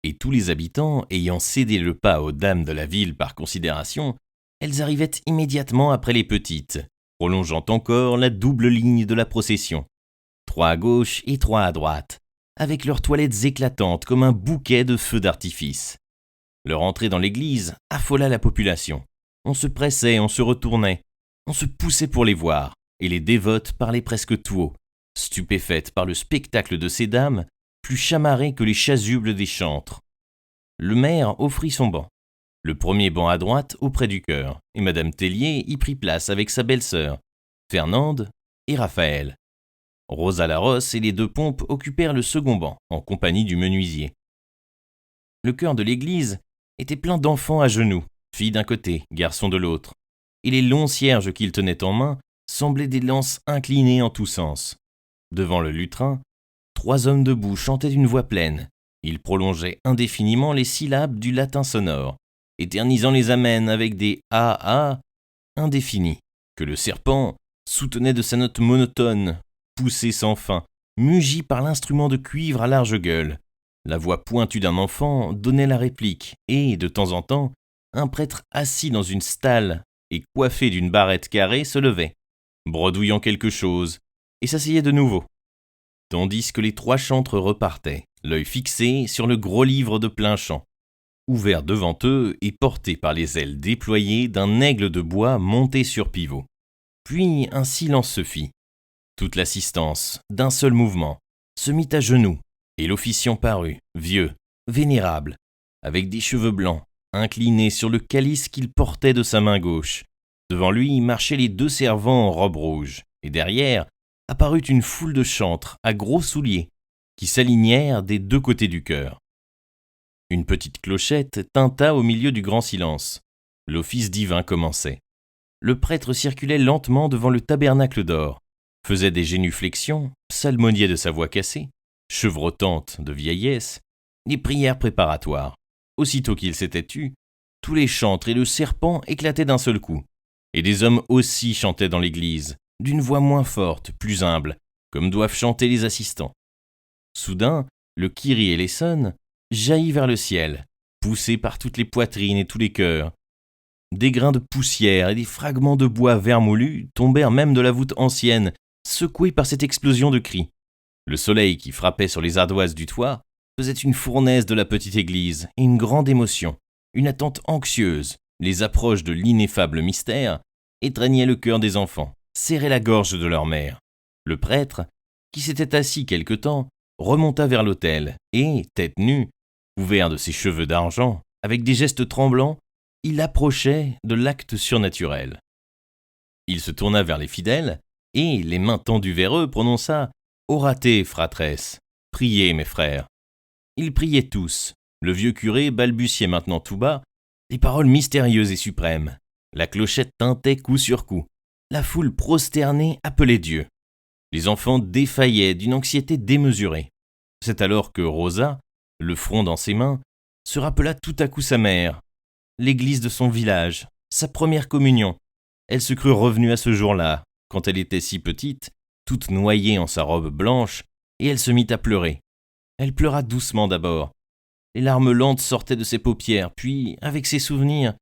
et tous les habitants, ayant cédé le pas aux dames de la ville par considération, elles arrivaient immédiatement après les petites, prolongeant encore la double ligne de la procession. 3 à gauche et 3 à droite, avec leurs toilettes éclatantes comme un bouquet de feux d'artifice. Leur entrée dans l'église affola la population. On se pressait, on se retournait, on se poussait pour les voir, et les dévotes parlaient presque tout haut, stupéfaites par le spectacle de ces dames, plus chamarrées que les chasubles des chantres. Le maire offrit son banc. Le premier banc à droite auprès du chœur, et Madame Tellier y prit place avec sa belle-sœur, Fernande et Raphaël. Rosa Larosse et les 2 pompes occupèrent le second banc, en compagnie du menuisier. Le chœur de l'église était plein d'enfants à genoux, filles d'un côté, garçons de l'autre, et les longs cierges qu'ils tenaient en main semblaient des lances inclinées en tous sens. Devant le lutrin, 3 hommes debout chantaient d'une voix pleine. Ils prolongeaient indéfiniment les syllabes du latin sonore, éternisant les amens avec des « a » indéfinis, que le serpent soutenait de sa note monotone, poussée sans fin, mugie par l'instrument de cuivre à large gueule. La voix pointue d'un enfant donnait la réplique, et, de temps en temps, un prêtre assis dans une stalle et coiffé d'une barrette carrée se levait, bredouillant quelque chose, et s'asseyait de nouveau. Tandis que les 3 chantres repartaient, l'œil fixé sur le gros livre de plein chant, ouvert devant eux et porté par les ailes déployées d'un aigle de bois monté sur pivot. Puis un silence se fit. Toute l'assistance, d'un seul mouvement, se mit à genoux, et l'officiant parut, vieux, vénérable, avec des cheveux blancs, incliné sur le calice qu'il portait de sa main gauche. Devant lui marchaient les 2 servants en robe rouge, et derrière apparut une foule de chantres à gros souliers, qui s'alignèrent des 2 côtés du chœur. Une petite clochette tinta au milieu du grand silence. L'office divin commençait. Le prêtre circulait lentement devant le tabernacle d'or, faisait des génuflexions, psalmodiait de sa voix cassée, chevrotante de vieillesse, des prières préparatoires. Aussitôt qu'il s'était tu, tous les chantres et le serpent éclataient d'un seul coup, et des hommes aussi chantaient dans l'église, d'une voix moins forte, plus humble, comme doivent chanter les assistants. Soudain, le Kyrie eleison jaillit vers le ciel, poussé par toutes les poitrines et tous les cœurs. Des grains de poussière et des fragments de bois vermoulu tombèrent même de la voûte ancienne, secoués par cette explosion de cris. Le soleil qui frappait sur les ardoises du toit faisait une fournaise de la petite église et une grande émotion, une attente anxieuse, les approches de l'ineffable mystère, étreignaient le cœur des enfants, serraient la gorge de leur mère. Le prêtre, qui s'était assis quelque temps, remonta vers l'autel et, tête nue, couvert de ses cheveux d'argent, avec des gestes tremblants, il approchait de l'acte surnaturel. Il se tourna vers les fidèles et, les mains tendues vers eux, prononça « Orate, fratres, priez, mes frères ». Ils priaient tous. Le vieux curé balbutiait maintenant tout bas des paroles mystérieuses et suprêmes. La clochette tintait coup sur coup. La foule prosternée appelait Dieu. Les enfants défaillaient d'une anxiété démesurée. C'est alors que Rosa, le front dans ses mains, se rappela tout à coup sa mère, l'église de son village, sa première communion. Elle se crut revenue à ce jour-là, quand elle était si petite, toute noyée en sa robe blanche, et elle se mit à pleurer. Elle pleura doucement d'abord. Les larmes lentes sortaient de ses paupières, puis, avec ses souvenirs,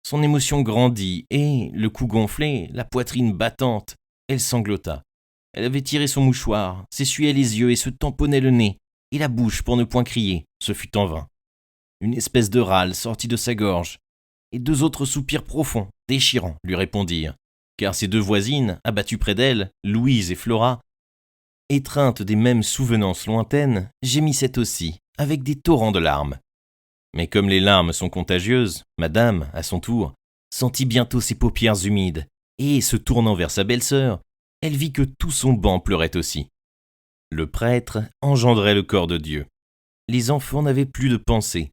son émotion grandit et, le cou gonflé, la poitrine battante, elle sanglota. Elle avait tiré son mouchoir, s'essuyait les yeux et se tamponnait le nez et la bouche pour ne point crier. Ce fut en vain. Une espèce de râle sortit de sa gorge, et 2 autres soupirs profonds, déchirants, lui répondirent, car ses 2 voisines, abattues près d'elle, Louise et Flora, étreintes des mêmes souvenances lointaines, gémissaient aussi, avec des torrents de larmes. Mais comme les larmes sont contagieuses, madame, à son tour, sentit bientôt ses paupières humides, et, se tournant vers sa belle-sœur, elle vit que tout son banc pleurait aussi. Le prêtre engendrait le corps de Dieu. Les enfants n'avaient plus de pensée.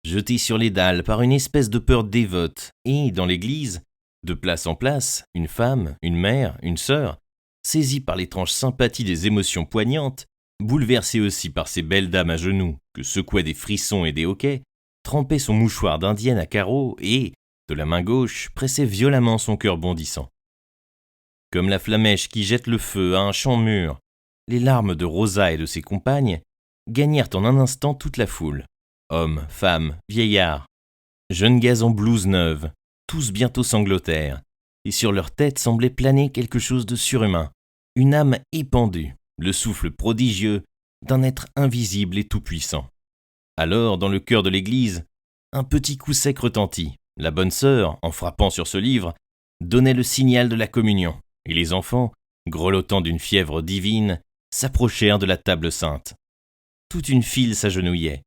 Jetés sur les dalles par une espèce de peur dévote, et, dans l'église, de place en place, une femme, une mère, une sœur, saisie par l'étrange sympathie des émotions poignantes, bouleversée aussi par ces belles dames à genoux que secouaient des frissons et des hoquets, trempait son mouchoir d'indienne à carreaux et, de la main gauche, pressait violemment son cœur bondissant. Comme la flamèche qui jette le feu à un champ mûr, les larmes de Rosa et de ses compagnes gagnèrent en un instant toute la foule. Hommes, femmes, vieillards, jeunes gars en blouse neuve, Tous bientôt sanglotèrent, et sur leur tête semblait planer quelque chose de surhumain, une âme épandue, le souffle prodigieux d'un être invisible et tout-puissant. Alors, dans le cœur de l'église, un petit coup sec retentit. La bonne sœur, en frappant sur ce livre, donnait le signal de la communion, et les enfants, grelottant d'une fièvre divine, s'approchèrent de la table sainte. Toute une file s'agenouillait.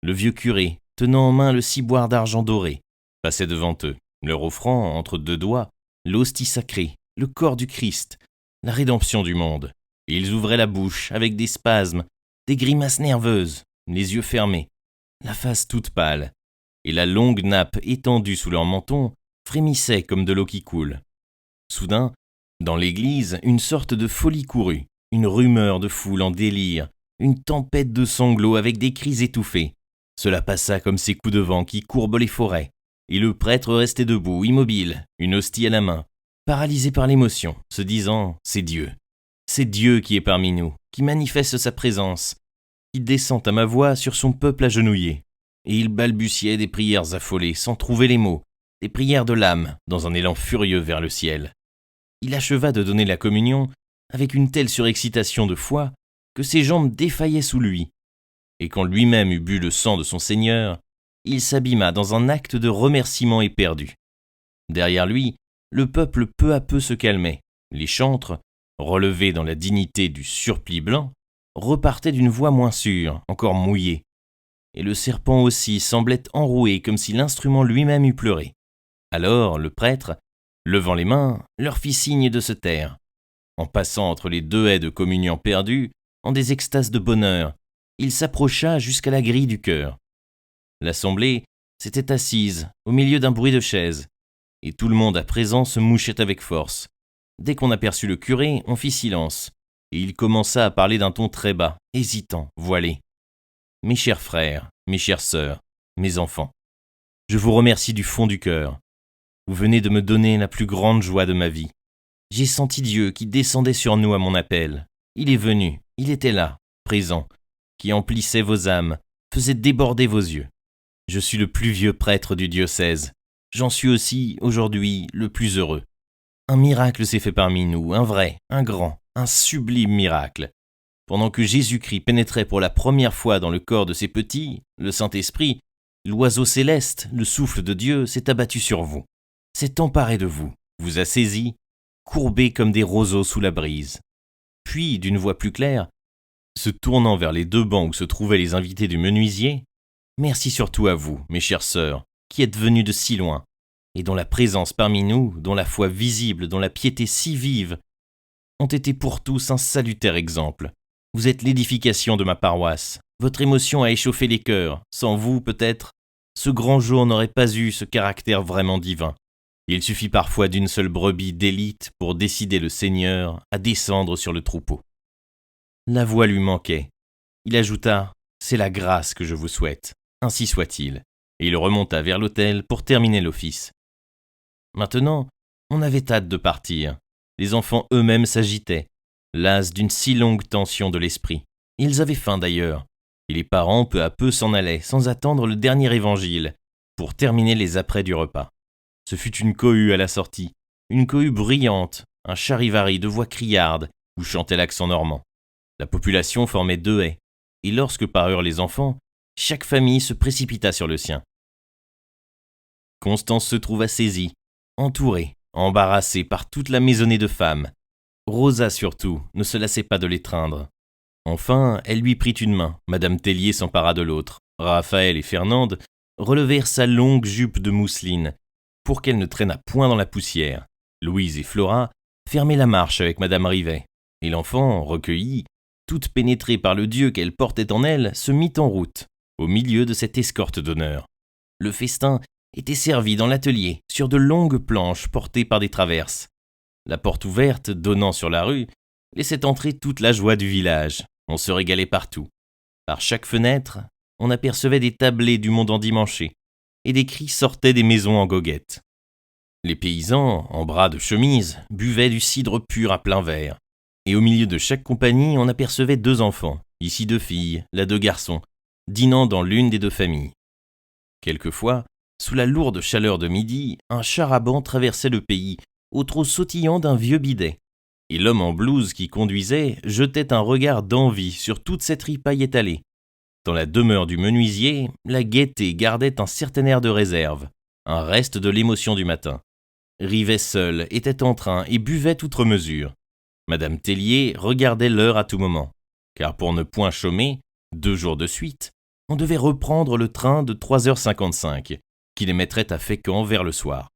Le vieux curé, tenant en main le ciboire d'argent doré, passait devant eux, leur offrant, entre deux doigts, l'hostie sacrée, le corps du Christ, la rédemption du monde. Et ils ouvraient la bouche avec des spasmes, des grimaces nerveuses, les yeux fermés, la face toute pâle, et la longue nappe étendue sous leur menton frémissait comme de l'eau qui coule. Soudain, dans l'église, une sorte de folie courut, une rumeur de foule en délire, une tempête de sanglots avec des cris étouffés. Cela passa comme ces coups de vent qui courbent les forêts, et le prêtre restait debout, immobile, une hostie à la main, paralysé par l'émotion, se disant « C'est Dieu. C'est Dieu qui est parmi nous, qui manifeste sa présence, qui descend à ma voix sur son peuple agenouillé. » Et il balbutiait des prières affolées, sans trouver les mots, des prières de l'âme, dans un élan furieux vers le ciel. Il acheva de donner la communion avec une telle surexcitation de foi que ses jambes défaillaient sous lui. Et quand lui-même eut bu le sang de son Seigneur, il s'abîma dans un acte de remerciement éperdu. Derrière lui, le peuple peu à peu se calmait. Les chantres, relevés dans la dignité du surplis blanc, repartaient d'une voix moins sûre, encore mouillée. Et le serpent aussi semblait enroué comme si l'instrument lui-même eût pleuré. Alors le prêtre, levant les mains, leur fit signe de se taire. En passant entre les deux haies de communion perdues, en des extases de bonheur, il s'approcha jusqu'à la grille du chœur. L'assemblée s'était assise au milieu d'un bruit de chaises, et tout le monde à présent se mouchait avec force. Dès qu'on aperçut le curé, on fit silence, et il commença à parler d'un ton très bas, hésitant, voilé. « Mes chers frères, mes chères sœurs, mes enfants, je vous remercie du fond du cœur. Vous venez de me donner la plus grande joie de ma vie. J'ai senti Dieu qui descendait sur nous à mon appel. Il est venu, il était là, présent, qui emplissait vos âmes, faisait déborder vos yeux. Je suis le plus vieux prêtre du diocèse. J'en suis aussi, aujourd'hui, le plus heureux. Un miracle s'est fait parmi nous, un vrai, un grand, un sublime miracle. Pendant que Jésus-Christ pénétrait pour la première fois dans le corps de ses petits, le Saint-Esprit, l'oiseau céleste, le souffle de Dieu, s'est abattu sur vous, s'est emparé de vous, vous a saisi, courbé comme des roseaux sous la brise. Puis, d'une voix plus claire, se tournant vers les deux bancs où se trouvaient les invités du menuisier, « Merci surtout à vous, mes chères sœurs, qui êtes venues de si loin, et dont la présence parmi nous, dont la foi visible, dont la piété si vive, ont été pour tous un salutaire exemple. Vous êtes l'édification de ma paroisse. Votre émotion a échauffé les cœurs. Sans vous, peut-être, ce grand jour n'aurait pas eu ce caractère vraiment divin. Il suffit parfois d'une seule brebis d'élite pour décider le Seigneur à descendre sur le troupeau. » La voix lui manquait. Il ajouta « C'est la grâce que je vous souhaite. Ainsi soit-il. » Et il remonta vers l'autel pour terminer l'office. Maintenant, on avait hâte de partir. Les enfants eux-mêmes s'agitaient, las d'une si longue tension de l'esprit. Ils avaient faim d'ailleurs, et les parents peu à peu s'en allaient sans attendre le dernier évangile, pour terminer les apprêts du repas. Ce fut une cohue à la sortie, une cohue bruyante, un charivari de voix criardes où chantait l'accent normand. La population formait deux haies, et lorsque parurent les enfants, chaque famille se précipita sur le sien. Constance se trouva saisie, entourée, embarrassée par toute la maisonnée de femmes. Rosa surtout ne se lassait pas de l'étreindre. Enfin, elle lui prit une main, Madame Tellier s'empara de l'autre. Raphaël et Fernande relevèrent sa longue jupe de mousseline pour qu'elle ne traînât point dans la poussière. Louise et Flora fermaient la marche avec Madame Rivet, et l'enfant, recueillie, toute pénétrée par le Dieu qu'elle portait en elle, se mit en route, au milieu de cette escorte d'honneur. Le festin était servi dans l'atelier, sur de longues planches portées par des traverses. La porte ouverte, donnant sur la rue, laissait entrer toute la joie du village. On se régalait partout. Par chaque fenêtre, on apercevait des tablés du monde endimanché, et des cris sortaient des maisons en goguettes. Les paysans, en bras de chemise, buvaient du cidre pur à plein verre. Et au milieu de chaque compagnie, on apercevait deux enfants, ici deux filles, là deux garçons, dînant dans l'une des deux familles. Quelquefois, Sous la lourde chaleur de midi, un char-à-banc traversait le pays, au trot sautillant d'un vieux bidet. Et l'homme en blouse qui conduisait jetait un regard d'envie sur toute cette ripaille étalée. Dans la demeure du menuisier, la gaieté gardait un certain air de réserve, un reste de l'émotion du matin. Rivet seul était en train et buvait outre mesure. Madame Tellier regardait l'heure à tout moment, car pour ne point chômer, 2 jours de suite, on devait reprendre le train de 3h55, qui les mettrait à Fécamp vers le soir.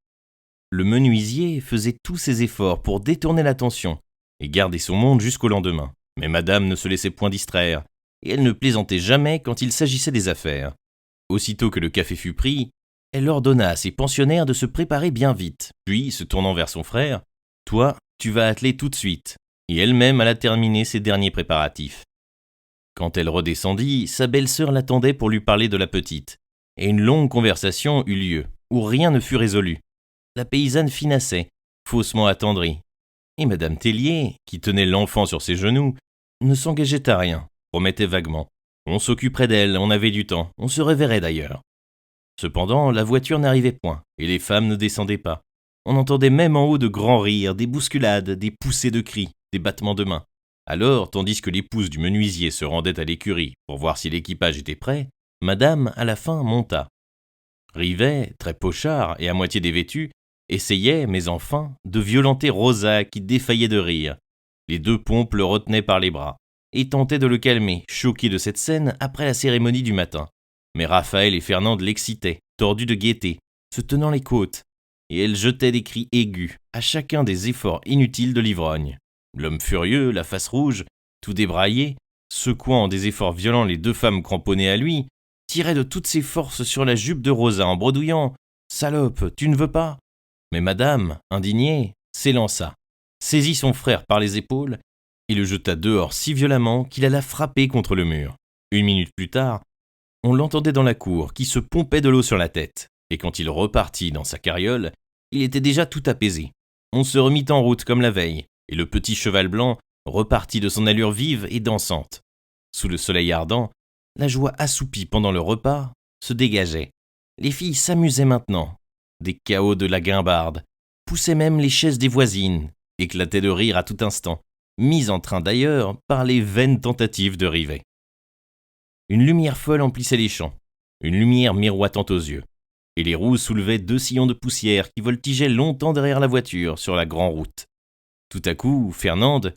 Le menuisier faisait tous ses efforts pour détourner l'attention et garder son monde jusqu'au lendemain. Mais madame ne se laissait point distraire, et elle ne plaisantait jamais quand il s'agissait des affaires. Aussitôt que le café fut pris, elle ordonna à ses pensionnaires de se préparer bien vite, puis, se tournant vers son frère, « Toi, tu vas atteler tout de suite », et elle-même alla terminer ses derniers préparatifs. Quand elle redescendit, sa belle-sœur l'attendait pour lui parler de la petite, et une longue conversation eut lieu, où rien ne fut résolu. La paysanne finassait, faussement attendrie, et madame Tellier, qui tenait l'enfant sur ses genoux, ne s'engageait à rien, promettait vaguement. On s'occuperait d'elle, on avait du temps, on se reverrait d'ailleurs. Cependant, la voiture n'arrivait point, et les femmes ne descendaient pas. On entendait même en haut de grands rires, des bousculades, des poussées de cris, des battements de mains. Alors, tandis que l'épouse du menuisier se rendait à l'écurie pour voir si l'équipage était prêt, madame, à la fin, monta. Rivet, très pochard et à moitié dévêtu, essayait, mais enfin, de violenter Rosa qui défaillait de rire. Les 2 pompes le retenaient par les bras et tentaient de le calmer, choqués de cette scène après la cérémonie du matin. Mais Raphaël et Fernande l'excitaient, tordus de gaieté, se tenant les côtes, et elle jetait des cris aigus à chacun des efforts inutiles de l'ivrogne. L'homme furieux, la face rouge, tout débraillé, secouant des efforts violents les 2 femmes cramponnées à lui, tirait de toutes ses forces sur la jupe de Rosa en bredouillant « Salope, tu ne veux pas ?» Mais madame, indignée, s'élança, saisit son frère par les épaules et le jeta dehors si violemment qu'il alla frapper contre le mur. 1 minute plus tard, on l'entendait dans la cour qui se pompait de l'eau sur la tête, et quand il repartit dans sa carriole, il était déjà tout apaisé. On se remit en route comme la veille, et le petit cheval blanc repartit de son allure vive et dansante. Sous le soleil ardent, la joie assoupie pendant le repas se dégageait. Les filles s'amusaient maintenant. Des cahots de la guimbarde poussaient même les chaises des voisines, éclataient de rire à tout instant, mises en train d'ailleurs par les vaines tentatives de Rivet. Une lumière folle emplissait les champs, une lumière miroitante aux yeux, et les roues soulevaient 2 sillons de poussière qui voltigeaient longtemps derrière la voiture sur la grande route. Tout à coup, Fernande,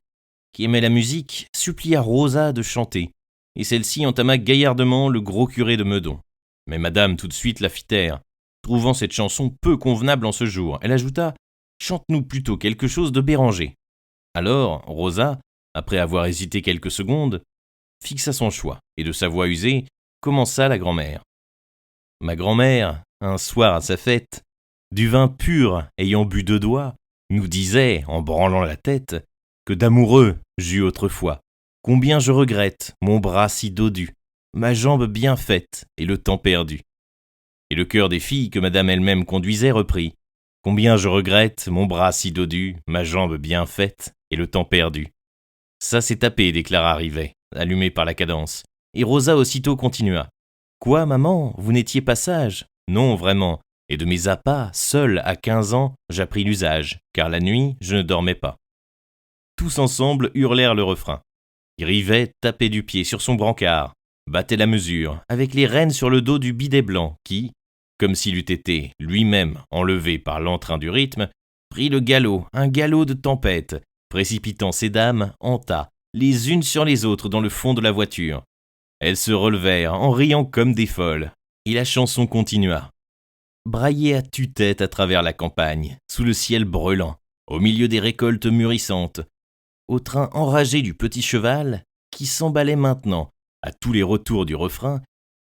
qui aimait la musique, supplia Rosa de chanter, et celle-ci entama gaillardement le gros curé de Meudon. Mais madame tout de suite la fit taire, trouvant cette chanson peu convenable en ce jour. Elle ajouta « Chante-nous plutôt quelque chose de Béranger ». Alors, Rosa, après avoir hésité quelques secondes, fixa son choix, et de sa voix usée, commença la grand-mère. Ma grand-mère, un soir à sa fête, du vin pur ayant bu 2 doigts, nous disait, en branlant la tête, que d'amoureux j'eus autrefois. Combien je regrette mon bras si dodu, ma jambe bien faite et le temps perdu. Et le cœur des filles que madame elle-même conduisait reprit. Combien je regrette mon bras si dodu, ma jambe bien faite et le temps perdu. Ça s'est tapé, déclara Rivet, allumé par la cadence. Et Rosa aussitôt continua. Quoi, maman, vous n'étiez pas sage ? Non, vraiment. Et de mes appas, seul à 15 ans, j'appris l'usage, car la nuit, je ne dormais pas. Tous ensemble hurlèrent le refrain. Rivet tapait du pied sur son brancard, battait la mesure, avec les rênes sur le dos du bidet blanc, qui, comme s'il eût été lui-même enlevé par l'entrain du rythme, prit le galop, un galop de tempête, précipitant ces dames en tas, les unes sur les autres dans le fond de la voiture. Elles se relevèrent en riant comme des folles, et la chanson continua. Braillait à tue-tête à travers la campagne, sous le ciel brûlant, au milieu des récoltes mûrissantes, au train enragé du petit cheval, qui s'emballait maintenant, à tous les retours du refrain,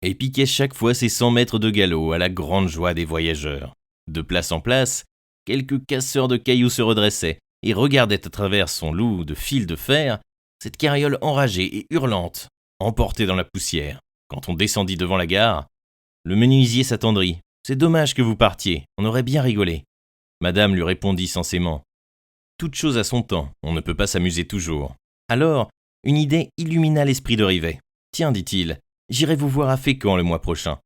et piquait chaque fois ses 100 mètres de galop à la grande joie des voyageurs. De place en place, quelques casseurs de cailloux se redressaient et regardaient à travers son loup de fil de fer cette carriole enragée et hurlante, emportée dans la poussière. Quand on descendit devant la gare, le menuisier s'attendrit. « C'est dommage que vous partiez, on aurait bien rigolé. » Madame lui répondit sensément. « Toute chose à son temps, on ne peut pas s'amuser toujours. » Alors, une idée illumina l'esprit de Rivet. « Tiens, dit-il, j'irai vous voir à Fécamp le mois prochain.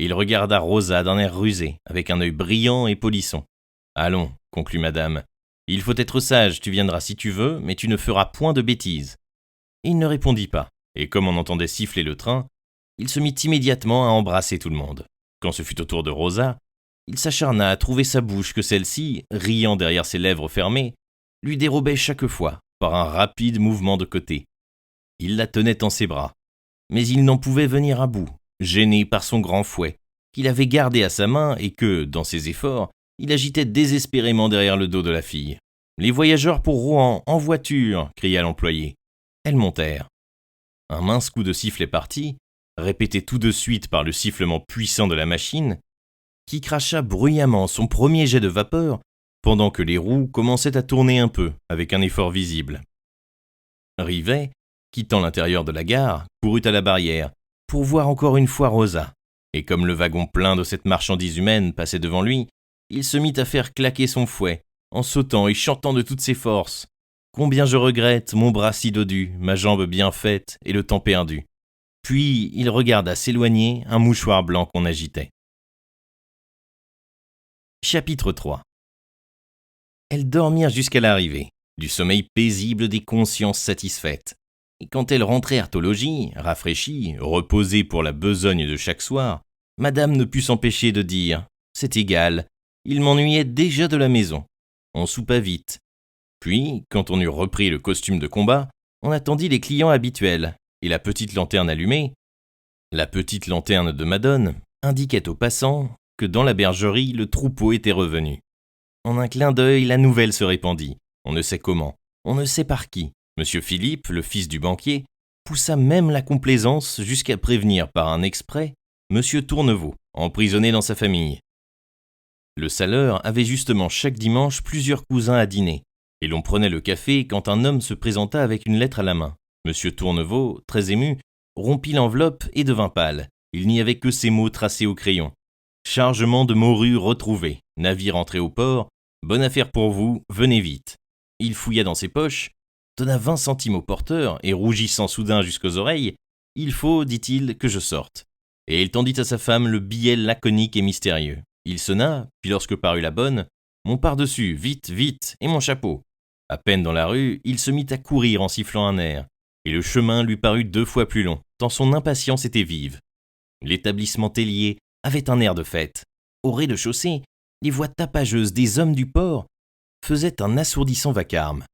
et il regarda Rosa d'un air rusé, avec un œil brillant et polisson. « Allons, conclut madame, il faut être sage, tu viendras si tu veux, mais tu ne feras point de bêtises. » Il ne répondit pas, et comme on entendait siffler le train, il se mit immédiatement à embrasser tout le monde. Quand ce fut au tour de Rosa, il s'acharna à trouver sa bouche que celle-ci, riant derrière ses lèvres fermées, lui dérobait chaque fois, par un rapide mouvement de côté. Il la tenait en ses bras, mais il n'en pouvait venir à bout, gêné par son grand fouet, qu'il avait gardé à sa main et que, dans ses efforts, il agitait désespérément derrière le dos de la fille. « Les voyageurs pour Rouen, en voiture !» cria l'employé. Elles montèrent. Un mince coup de sifflet partit, répété tout de suite par le sifflement puissant de la machine, qui cracha bruyamment son premier jet de vapeur pendant que les roues commençaient à tourner un peu, avec un effort visible. Rivet, quittant l'intérieur de la gare, courut à la barrière pour voir encore une fois Rosa, et comme le wagon plein de cette marchandise humaine passait devant lui, il se mit à faire claquer son fouet, en sautant et chantant de toutes ses forces. « Combien je regrette mon bras si dodu, ma jambe bien faite et le temps perdu. » Puis il regarda s'éloigner un mouchoir blanc qu'on agitait. Chapitre 3. Elles dormirent jusqu'à l'arrivée, du sommeil paisible des consciences satisfaites. Et quand elles rentrèrent au logis, rafraîchies, reposées pour la besogne de chaque soir, madame ne put s'empêcher de dire « C'est égal, il m'ennuyait déjà de la maison. » On soupa vite. Puis, quand on eut repris le costume de combat, on attendit les clients habituels, et la petite lanterne allumée, la petite lanterne de Madone, indiquait aux passants que dans la bergerie, le troupeau était revenu. En un clin d'œil, la nouvelle se répandit. On ne sait comment, on ne sait par qui. Monsieur Philippe, le fils du banquier, poussa même la complaisance jusqu'à prévenir par un exprès Monsieur Tourneveau, emprisonné dans sa famille. Le saleur avait justement chaque dimanche plusieurs cousins à dîner, et l'on prenait le café quand un homme se présenta avec une lettre à la main. Monsieur Tourneveau, très ému, rompit l'enveloppe et devint pâle. Il n'y avait que ces mots tracés au crayon. « Chargement de morue retrouvé. Navire entré au port. Bonne affaire pour vous, venez vite. » Il fouilla dans ses poches, donna 20 centimes au porteur et rougissant soudain jusqu'aux oreilles, « Il faut, dit-il, que je sorte. » Et il tendit à sa femme le billet laconique et mystérieux. Il sonna, puis lorsque parut la bonne, « Mon pardessus, vite, vite, et mon chapeau. » À peine dans la rue, il se mit à courir en sifflant un air, et le chemin lui parut 2 fois plus long, tant son impatience était vive. L'établissement Tellier avait un air de fête. Au rez-de-chaussée, les voix tapageuses des hommes du port faisaient un assourdissant vacarme.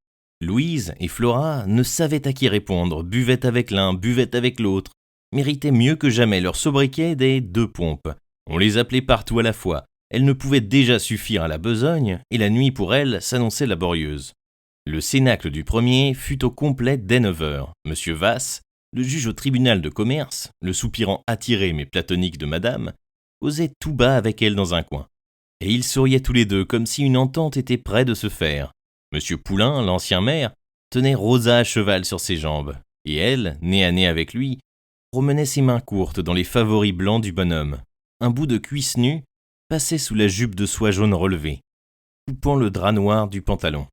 Louise et Flora ne savaient à qui répondre, buvaient avec l'un, buvaient avec l'autre, méritaient mieux que jamais leur sobriquet des 2 pompes. On les appelait partout à la fois. Elles ne pouvaient déjà suffire à la besogne, et la nuit pour elles s'annonçait laborieuse. Le cénacle du premier fut au complet dès 9h. Monsieur Vasse, le juge au tribunal de commerce, le soupirant attiré mais platonique de madame, causait tout bas avec elle dans un coin. Et ils souriaient tous les deux comme si une entente était près de se faire. Monsieur Poulain, l'ancien maire, tenait Rosa à cheval sur ses jambes, et elle, nez à nez avec lui, promenait ses mains courtes dans les favoris blancs du bonhomme. Un bout de cuisse nue passait sous la jupe de soie jaune relevée, coupant le drap noir du pantalon.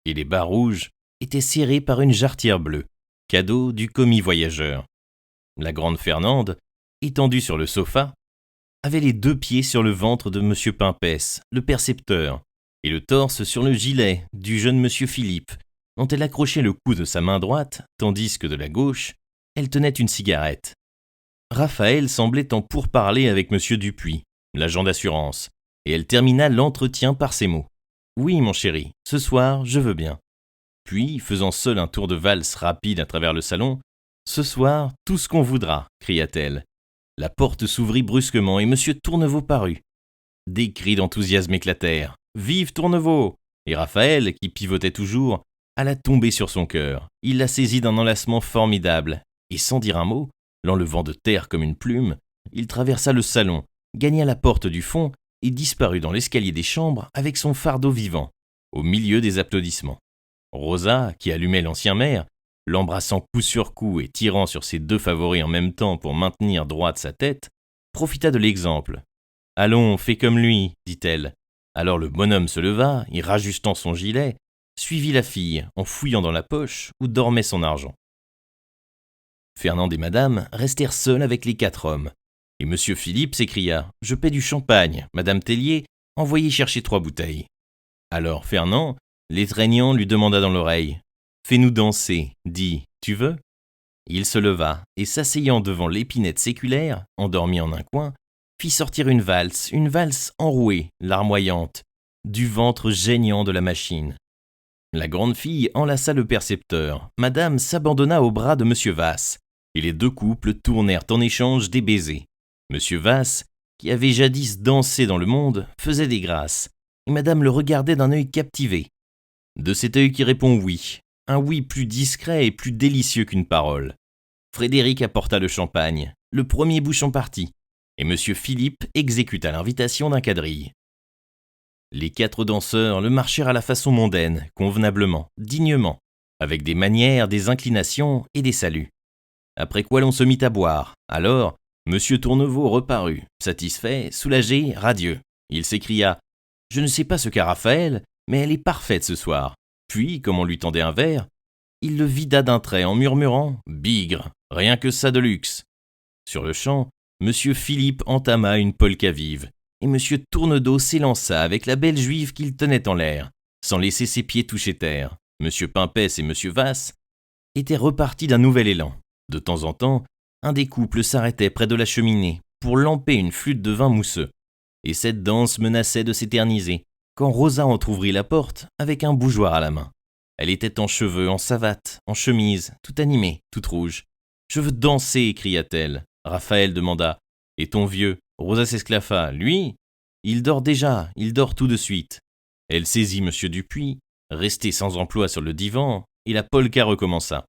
Et les bas rouges étaient serrés par une jarretière bleue, cadeau du commis voyageur. La grande Fernande, étendue sur le sofa, avait les 2 pieds sur le ventre de Monsieur Pimpès, le percepteur, et le torse sur le gilet du jeune Monsieur Philippe, dont elle accrochait le cou de sa main droite, tandis que de la gauche, elle tenait une cigarette. Raphaël semblait en pourparler avec Monsieur Dupuis, l'agent d'assurance, et elle termina l'entretien par ces mots. « Oui, mon chéri, ce soir, je veux bien. » Puis, faisant seule un tour de valse rapide à travers le salon, « Ce soir, tout ce qu'on voudra, » cria-t-elle. La porte s'ouvrit brusquement et Monsieur Tourneveau parut. Des cris d'enthousiasme éclatèrent. « Vive Tourneveau !» Et Raphaël, qui pivotait toujours, alla tomber sur son cœur. Il la saisit d'un enlacement formidable, et sans dire un mot, l'enlevant de terre comme une plume, il traversa le salon, gagna la porte du fond et disparut dans l'escalier des chambres avec son fardeau vivant, au milieu des applaudissements. Rosa, qui allumait l'ancien maire, l'embrassant coup sur coup et tirant sur ses 2 favoris en même temps pour maintenir droite sa tête, profita de l'exemple. « Allons, fais comme lui, dit-elle. » Alors le bonhomme se leva et, rajustant son gilet, suivit la fille en fouillant dans la poche où dormait son argent. Fernande et madame restèrent seules avec les 4 hommes. Et monsieur Philippe s'écria « Je paie du champagne, madame Tellier, envoyez chercher 3 bouteilles. » Alors Fernand, l'étreignant, lui demanda dans l'oreille « Fais-nous danser, dis, tu veux ?» Il se leva et s'asseyant devant l'épinette séculaire, endormie en un coin, fit sortir une valse enrouée, larmoyante, du ventre geignant de la machine. La grande fille enlaça le percepteur, madame s'abandonna aux bras de monsieur Vasse, et les 2 couples tournèrent en échange des baisers. Monsieur Vasse, qui avait jadis dansé dans le monde, faisait des grâces, et madame le regardait d'un œil captivé. De cet œil qui répond oui, un oui plus discret et plus délicieux qu'une parole. Frédéric apporta le champagne, le premier bouchon partit, et monsieur Philippe exécuta l'invitation d'un quadrille. Les 4 danseurs le marchèrent à la façon mondaine, convenablement, dignement, avec des manières, des inclinations et des saluts. Après quoi l'on se mit à boire. Alors, monsieur Tourneveau reparut, satisfait, soulagé, radieux. Il s'écria « Je ne sais pas ce qu'a Raphaël, mais elle est parfaite ce soir. » Puis, comme on lui tendait un verre, il le vida d'un trait en murmurant « Bigre, rien que ça de luxe !» Sur le champ, monsieur Philippe entama une polka vive, et monsieur Tournedos s'élança avec la belle juive qu'il tenait en l'air, sans laisser ses pieds toucher terre. Monsieur Pimpès et monsieur Vasse étaient repartis d'un nouvel élan. De temps en temps, un des couples s'arrêtait près de la cheminée pour lamper une flûte de vin mousseux. Et cette danse menaçait de s'éterniser, quand Rosa entr'ouvrit la porte avec un bougeoir à la main. Elle était en cheveux, en savate, en chemise, toute animée, toute rouge. « Je veux danser !» cria-t-elle. Raphaël demanda « Et ton vieux ?» Rosa s'esclaffa. « Lui ? Il dort déjà, il dort tout de suite. » Elle saisit monsieur Dupuis, resté sans emploi sur le divan, et la polka recommença.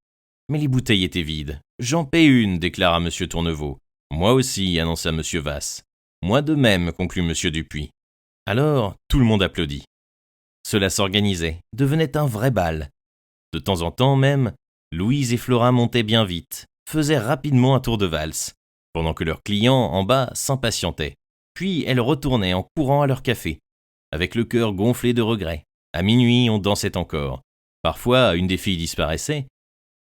Mais les bouteilles étaient vides. « J'en paie une !» déclara monsieur Tourneveau. « Moi aussi !» annonça monsieur Vasse. « Moi de même !» conclut monsieur Dupuis. Alors, tout le monde applaudit. Cela s'organisait, devenait un vrai bal. De temps en temps même, Louise et Flora montaient bien vite, faisaient rapidement un tour de valse, pendant que leurs clients en bas s'impatientaient. Puis elles retournaient en courant à leur café, avec le cœur gonflé de regrets. À minuit, on dansait encore. Parfois, une des filles disparaissait,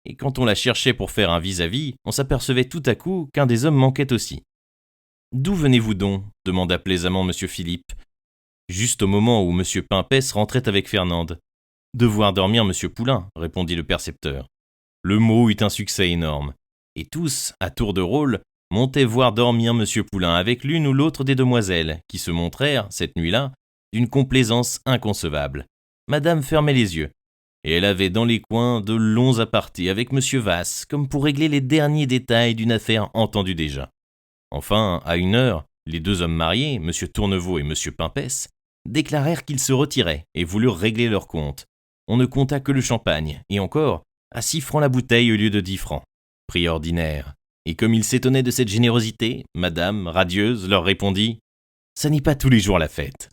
et quand on la cherchait pour faire un vis-à-vis, on s'apercevait tout à coup qu'un des hommes manquait aussi. « D'où venez-vous donc ?» demanda plaisamment monsieur Philippe, juste au moment où monsieur Pimpès rentrait avec Fernande. « De voir dormir monsieur Poulain » répondit le percepteur. Le mot eut un succès énorme, et tous, à tour de rôle, montaient voir dormir monsieur Poulain avec l'une ou l'autre des demoiselles, qui se montrèrent, cette nuit-là, d'une complaisance inconcevable. Madame fermait les yeux, et elle avait dans les coins de longs apartés avec monsieur Vasse, comme pour régler les derniers détails d'une affaire entendue déjà. Enfin, à 1 heure, les 2 hommes mariés, monsieur Tourneveau et monsieur Pimpès, déclarèrent qu'ils se retiraient et voulurent régler leur compte. On ne compta que le champagne, et encore, à 6 francs la bouteille au lieu de 10 francs. Prix ordinaire. Et comme ils s'étonnaient de cette générosité, madame, radieuse, leur répondit « Ça n'est pas tous les jours la fête. »